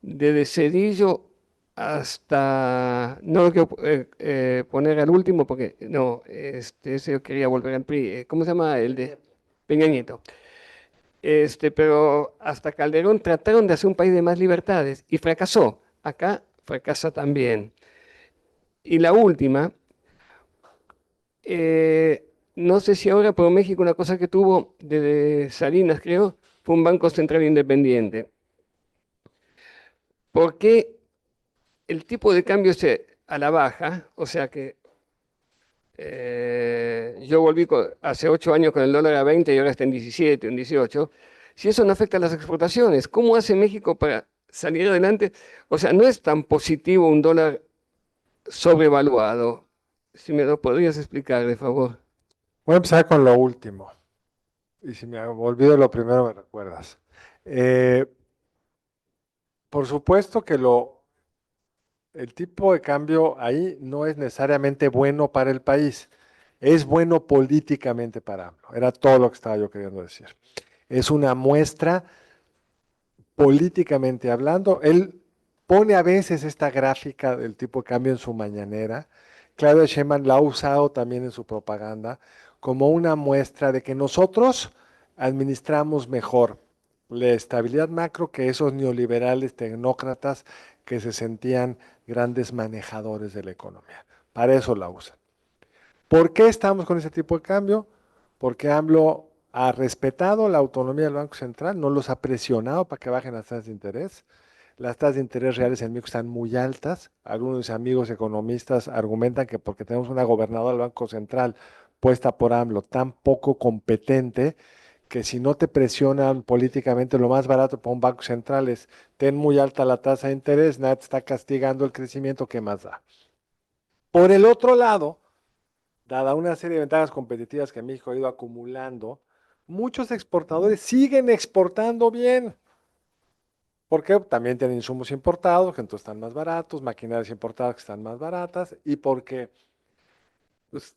desde Cedillo hasta, no lo quiero poner al último porque no, ese yo quería volver al PRI. ¿Cómo se llama? El de Peña Nieto. Pero hasta Calderón trataron de hacer un país de más libertades y fracasó. Acá fracasa también. Y la última, no sé si ahora, pero México una cosa que tuvo desde Salinas, creo, fue un banco central independiente. ¿Por qué el tipo de cambio se a la baja? O sea que yo volví hace 8 años con el dólar a 20 y ahora está en 17, en 18. Si eso no afecta a las exportaciones, ¿cómo hace México para salir adelante? O sea, no es tan positivo un dólar sobrevaluado. Si me lo podrías explicar, de favor. Voy a empezar con lo último. Y si me olvido lo primero, me recuerdas. Eh, por supuesto que el tipo de cambio ahí no es necesariamente bueno para el país. Es bueno políticamente para AMLO. Era todo lo que estaba yo queriendo decir. Es una muestra políticamente hablando. Él pone a veces esta gráfica del tipo de cambio en su mañanera. Claudia Sheinbaum la ha usado también en su propaganda como una muestra de que nosotros administramos mejor la estabilidad macro que esos neoliberales tecnócratas que se sentían grandes manejadores de la economía. Para eso la usan. ¿Por qué estamos con ese tipo de cambio? Porque AMLO ha respetado la autonomía del Banco Central, no los ha presionado para que bajen las tasas de interés. Las tasas de interés reales en México están muy altas. Algunos de mis amigos economistas argumentan que porque tenemos una gobernadora del Banco Central puesta por AMLO tan poco competente, que si no te presionan políticamente, lo más barato para un banco central es ten muy alta la tasa de interés, nada te está castigando el crecimiento, ¿qué más da? Por el otro lado, dada una serie de ventajas competitivas que México ha ido acumulando, muchos exportadores siguen exportando bien, porque también tienen insumos importados, que entonces están más baratos, maquinarias importadas que están más baratas, y porque pues,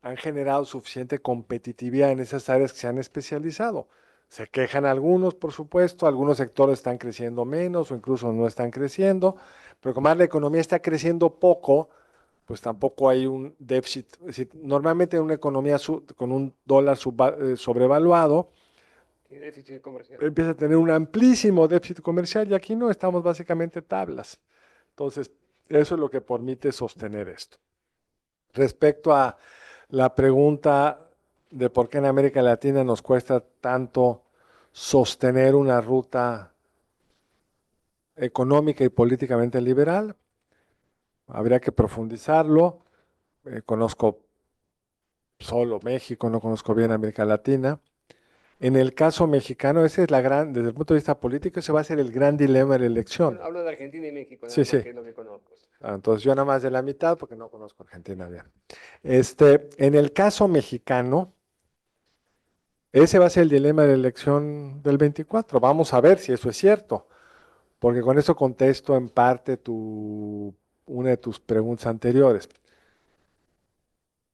han generado suficiente competitividad en esas áreas que se han especializado. Se quejan algunos, por supuesto, algunos sectores están creciendo menos o incluso no están creciendo, pero como la economía está creciendo poco, pues tampoco hay un déficit. Es decir, normalmente en una economía con un dólar sobrevaluado, Déficit comercial. empieza a tener un amplísimo déficit comercial y aquí no estamos básicamente tablas. Entonces, eso es lo que permite sostener esto. Respecto a la pregunta de por qué en América Latina nos cuesta tanto sostener una ruta económica y políticamente liberal, habría que profundizarlo. Conozco solo México, no conozco bien América Latina. En el caso mexicano, ese es desde el punto de vista político, ese va a ser el gran dilema de la elección. Bueno, hablo de Argentina y México, nada Sí, más, sí. que es lo que conozco. Entonces yo nada más de la mitad porque no conozco Argentina bien. En el caso mexicano, ese va a ser el dilema de la elección del 24. Vamos a ver si eso es cierto, porque con eso contesto en parte una de tus preguntas anteriores.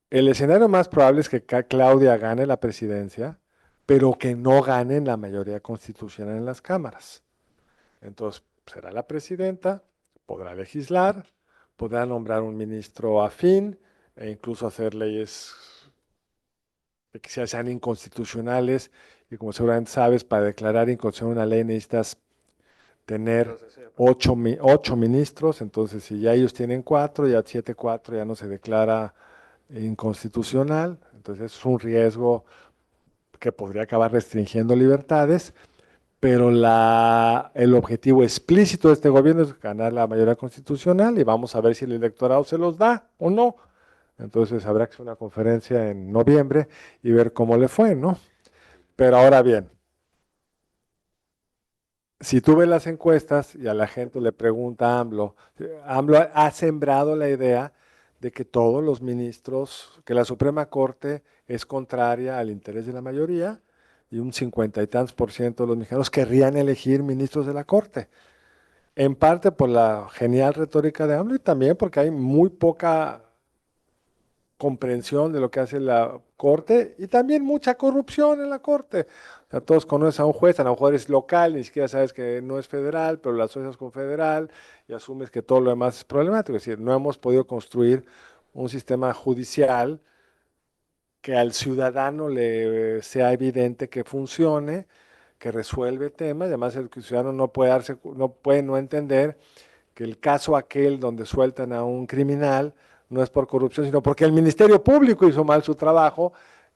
El escenario más probable es que Claudia gane la presidencia, pero que no gane la mayoría constitucional en las cámaras. Entonces, será la presidenta, podrá legislar, podrá nombrar un ministro afín e incluso hacer leyes que sean inconstitucionales. Y como seguramente sabes, para declarar inconstitucional una ley necesitas tener 8 ministros. Entonces, si ya ellos tienen 4, ya 7-4 ya no se declara inconstitucional. Entonces, es un riesgo que podría acabar restringiendo libertades. Pero el objetivo explícito de este gobierno es ganar la mayoría constitucional y vamos a ver si el electorado se los da o no. Entonces habrá que hacer una conferencia en noviembre y ver cómo le fue, ¿no? Pero ahora bien, si tú ves las encuestas y a la gente le pregunta a AMLO, AMLO ha sembrado la idea de que todos los ministros, que la Suprema Corte es contraria al interés de la mayoría y un 50 y tantos % de los mexicanos querrían elegir ministros de la Corte. En parte por la genial retórica de AMLO y también porque hay muy poca comprensión de lo que hace la Corte y también mucha corrupción en la Corte. O sea, todos conocen a un juez, a lo mejor es local, ni siquiera sabes que no es federal, pero lo asocias con federal y asumes que todo lo demás es problemático. Es decir, no hemos podido construir un sistema judicial que al ciudadano le sea evidente que funcione, que resuelve temas, y además el ciudadano no puede no entender que el caso aquel donde sueltan a un criminal no es por corrupción, sino porque el Ministerio Público hizo mal su trabajo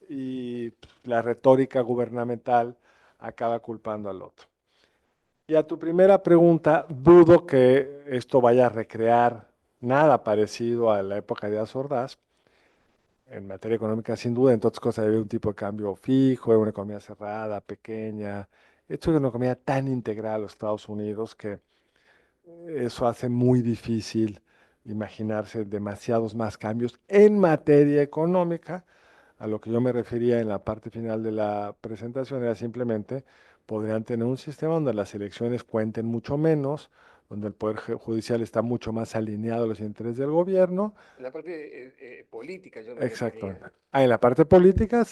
y la retórica gubernamental acaba culpando al otro. Y a tu primera pregunta, dudo que esto vaya a recrear nada parecido a la época de Díaz Ordaz. En materia económica, sin duda, en todas cosas había un tipo de cambio fijo, una economía cerrada, pequeña. Esto es una economía tan integral a los Estados Unidos que eso hace muy difícil imaginarse demasiados más cambios en materia económica. A lo que yo me refería en la parte final de la presentación era simplemente podrían tener un sistema donde las elecciones cuenten mucho menos, donde el Poder Judicial está mucho más alineado a los intereses del gobierno. En la parte política yo me Exactamente. refería. En la parte política,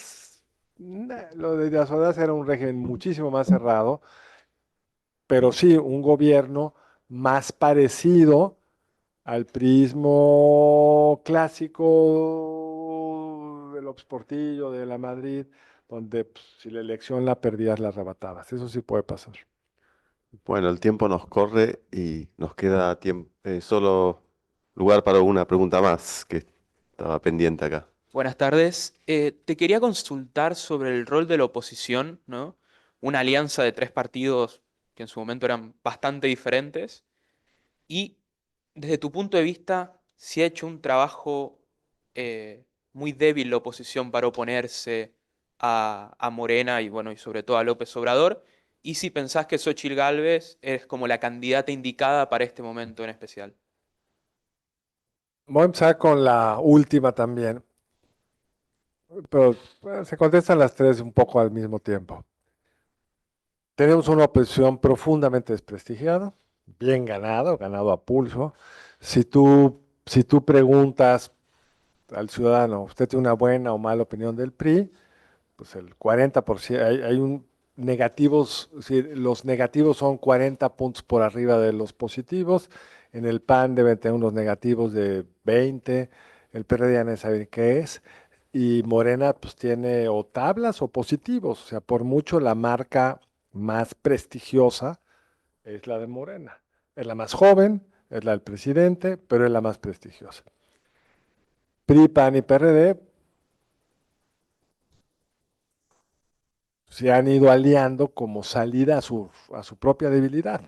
lo de Díaz Ordaz era un régimen muchísimo más cerrado, pero sí un gobierno más parecido al prismo clásico del López Portillo, de la Madrid, donde pues, si la elección la perdías, la arrebatabas. Eso sí puede pasar. Bueno, el tiempo nos corre y nos queda solo lugar para una pregunta más que estaba pendiente acá. Buenas tardes. Te quería consultar sobre el rol de la oposición, ¿no? Una alianza de tres partidos que en su momento eran bastante diferentes. Y desde tu punto de vista, si ha hecho un trabajo muy débil la oposición para oponerse a Morena y, bueno, y sobre todo a López Obrador. Y si pensás que Xóchitl Gálvez es como la candidata indicada para este momento en especial. Voy a empezar con la última también, pero se contestan las tres un poco al mismo tiempo. Tenemos una oposición profundamente desprestigiada, bien ganado a pulso. Si tú preguntas al ciudadano, ¿usted tiene una buena o mala opinión del PRI? Pues el 40%, hay un negativos, los negativos son 40 puntos por arriba de los positivos. En el PAN deben tener unos negativos de 20, el PRD ya no sabe qué es. Y Morena pues tiene o tablas o positivos, o sea, por mucho la marca más prestigiosa es la de Morena. Es la más joven, es la del presidente, pero es la más prestigiosa. PRI, PAN y PRD se han ido aliando como salida a su propia debilidad,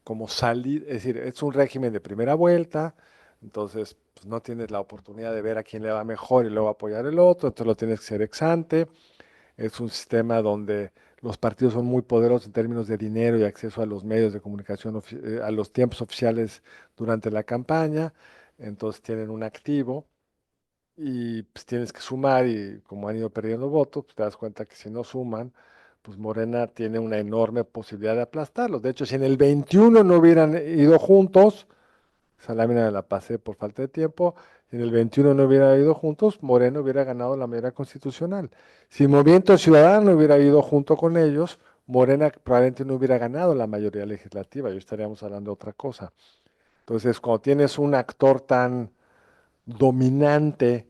como salida, es decir, es un régimen de primera vuelta, entonces pues, no tienes la oportunidad de ver a quién le va mejor y luego apoyar el otro, entonces lo tienes que ser ex ante. Es un sistema donde los partidos son muy poderosos en términos de dinero y acceso a los medios de comunicación, a los tiempos oficiales durante la campaña, entonces tienen un activo y pues tienes que sumar y como han ido perdiendo votos, pues te das cuenta que si no suman, pues Morena tiene una enorme posibilidad de aplastarlos. De hecho, si en el 21 no hubieran ido juntos, esa lámina me la pasé por falta de tiempo, si en el 21 no hubiera ido juntos, Morena hubiera ganado la mayoría constitucional. Si el Movimiento Ciudadano hubiera ido junto con ellos, Morena probablemente no hubiera ganado la mayoría legislativa, y estaríamos hablando de otra cosa. Entonces, cuando tienes un actor tan dominante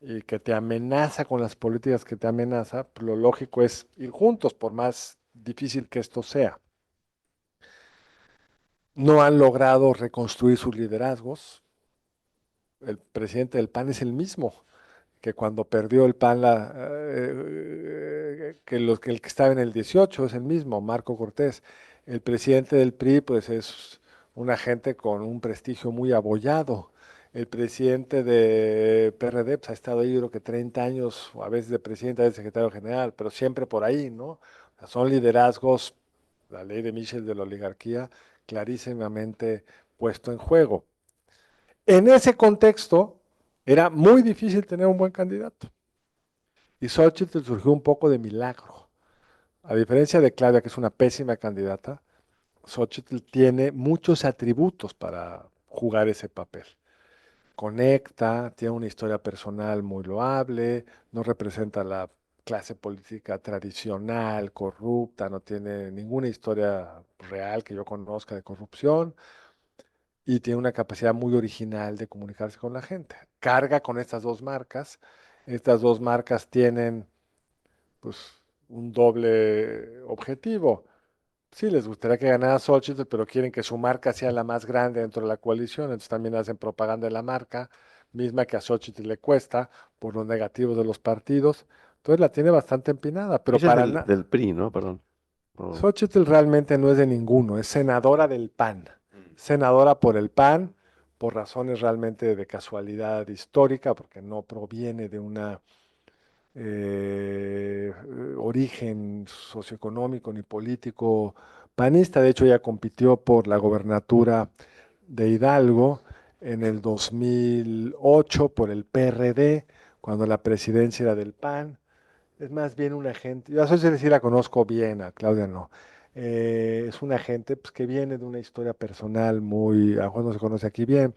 y que te amenaza con las políticas que te amenaza, pues lo lógico es ir juntos, por más difícil que esto sea. No han logrado reconstruir sus liderazgos. El presidente del PAN es el mismo que cuando perdió el PAN, que el que estaba en el 18 es el mismo, Marco Cortés. El presidente del PRI, pues es una gente con un prestigio muy abollado. El presidente de PRD pues, ha estado ahí, yo creo que 30 años, a veces de presidente, a veces secretario general, pero siempre por ahí, ¿no? O sea, son liderazgos, la ley de Michel de la oligarquía, clarísimamente puesto en juego. En ese contexto, era muy difícil tener un buen candidato. Y Xochitl surgió un poco de milagro. A diferencia de Claudia, que es una pésima candidata, Xochitl tiene muchos atributos para jugar ese papel. Conecta, tiene una historia personal muy loable, no representa la clase política tradicional, corrupta, no tiene ninguna historia real que yo conozca de corrupción y tiene una capacidad muy original de comunicarse con la gente. Carga con estas dos marcas Estas dos marcas tienen pues un doble objetivo. Sí, les gustaría que ganara Xochitl, pero quieren que su marca sea la más grande dentro de la coalición, entonces también hacen propaganda de la marca, misma que a Xochitl le cuesta por los negativos de los partidos. Entonces la tiene bastante empinada, pero Ella es para nada. del PRI, ¿no? Perdón. Oh. Xochitl realmente no es de ninguno, es senadora del PAN, senadora por el PAN, por razones realmente de casualidad histórica, porque no proviene de una origen socioeconómico ni político panista. De hecho, ella compitió por la gobernatura de Hidalgo en el 2008 por el PRD, cuando la presidencia era del PAN. Es más bien una gente, yo a Xochitl sí la conozco bien, a Claudia no. Es una gente pues, que viene de una historia personal muy, a lo mejor no se conoce aquí bien.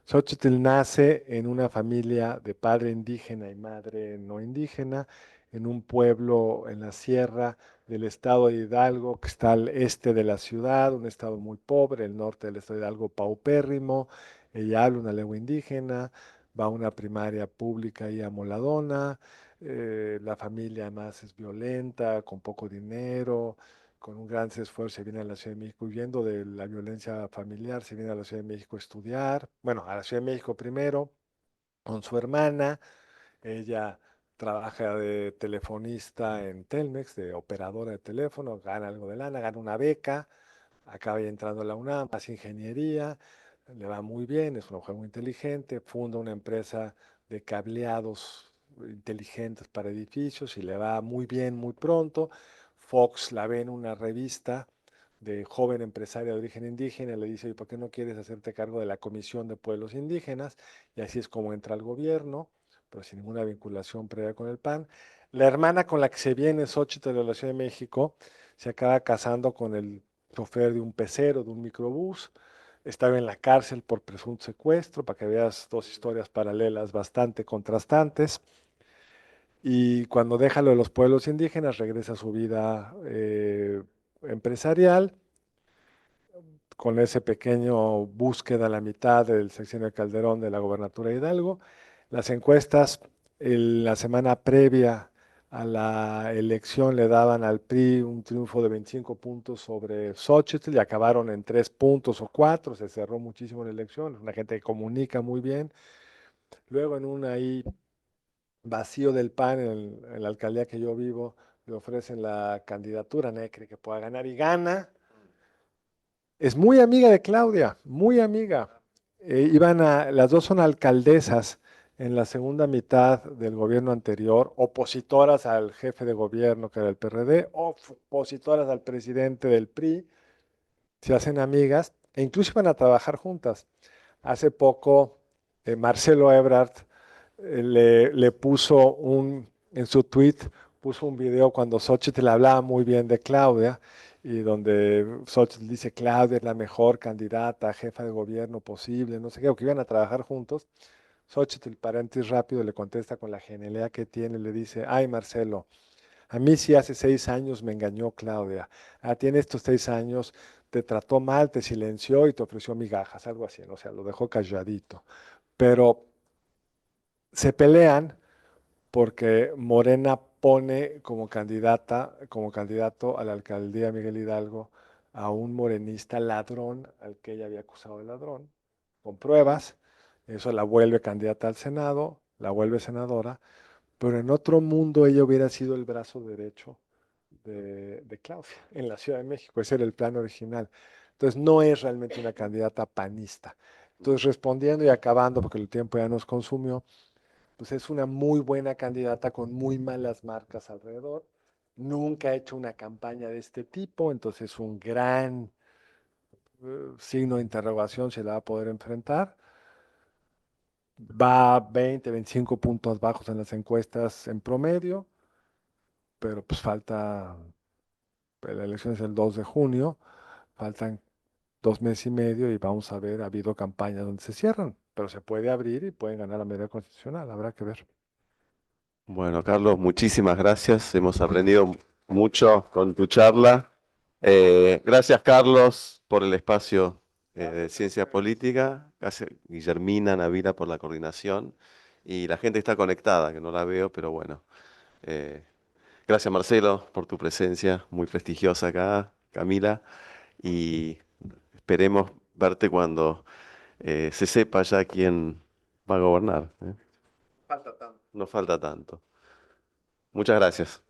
Xochitl nace en una familia de padre indígena y madre no indígena, en un pueblo en la sierra del estado de Hidalgo, que está al este de la ciudad, un estado muy pobre, el norte del estado de Hidalgo paupérrimo. Ella habla una lengua indígena, va a una primaria pública y amoladona. La familia además es violenta, con poco dinero, con un gran esfuerzo se viene a la Ciudad de México, huyendo de la violencia familiar, se viene a la Ciudad de México a estudiar, bueno, a la Ciudad de México primero, con su hermana. Ella trabaja de telefonista en Telmex, de operadora de teléfono, gana algo de lana, gana una beca, acaba ya entrando a la UNAM, hace ingeniería, le va muy bien, es una mujer muy inteligente, funda una empresa de cableados inteligentes para edificios y le va muy bien muy pronto. Fox la ve en una revista de joven empresaria de origen indígena, le dice, ¿y por qué no quieres hacerte cargo de la Comisión de Pueblos Indígenas? Y así es como entra al gobierno, pero sin ninguna vinculación previa con el PAN. La hermana con la que se viene, Xochitl de la Ciudad de México, se acaba casando con el chofer de un pecero, de un microbús. Estaba en la cárcel por presunto secuestro, para que veas dos historias paralelas bastante contrastantes. Y cuando deja lo de los pueblos indígenas, regresa a su vida empresarial, con ese pequeño búsqueda a la mitad del sexenio de Calderón de la gobernatura de Hidalgo. Las encuestas la semana previa a la elección le daban al PRI un triunfo de 25 puntos sobre Xochitl y acabaron en 3 puntos o 4, se cerró muchísimo la elección, es una gente que comunica muy bien. Luego en un ahí vacío del PAN en la alcaldía que yo vivo, le ofrecen la candidatura, nadie cree que pueda ganar y gana. Es muy amiga de Claudia, muy amiga. Las dos son alcaldesas en la segunda mitad del gobierno anterior, opositoras al jefe de gobierno que era el PRD, opositoras al presidente del PRI, se hacen amigas e incluso van a trabajar juntas. Hace poco, Marcelo Ebrard le puso en su tweet, puso un video cuando Xochitl le hablaba muy bien de Claudia y donde Xochitl dice, Claudia es la mejor candidata a jefa de gobierno posible, no sé qué, o que iban a trabajar juntos. Xochitl, paréntesis rápido, le contesta con la genialidad que tiene, le dice, ay Marcelo, a mí sí hace 6 años me engañó Claudia, a ti en estos 6 años te trató mal, te silenció y te ofreció migajas, algo así, ¿no? O sea, lo dejó calladito. Pero se pelean porque Morena pone como candidata, como candidato a la alcaldía Miguel Hidalgo a un morenista ladrón al que ella había acusado de ladrón, con pruebas. Eso la vuelve candidata al Senado, la vuelve senadora, pero en otro mundo ella hubiera sido el brazo derecho de Claudia en la Ciudad de México. Ese era el plan original. Entonces no es realmente una candidata panista. Entonces respondiendo y acabando, porque el tiempo ya nos consumió, pues es una muy buena candidata con muy malas marcas alrededor. Nunca ha hecho una campaña de este tipo, entonces es un gran signo de interrogación si la va a poder enfrentar. Va 20, 25 puntos bajos en las encuestas en promedio, pero pues la elección es el 2 de junio, faltan 2 meses y medio y vamos a ver, ha habido campañas donde se cierran, pero se puede abrir y pueden ganar la mayoría constitucional, habrá que ver. Bueno, Carlos, muchísimas gracias. Hemos aprendido mucho con tu charla. Gracias, Carlos, por el espacio de Ciencia Política. Gracias, Guillermina Navila, por la coordinación. y la gente está conectada, que no la veo, pero bueno. Gracias, Marcelo, por tu presencia, muy prestigiosa acá, Camila, y esperemos verte cuando se sepa ya quién va a gobernar. No falta tanto. Muchas gracias.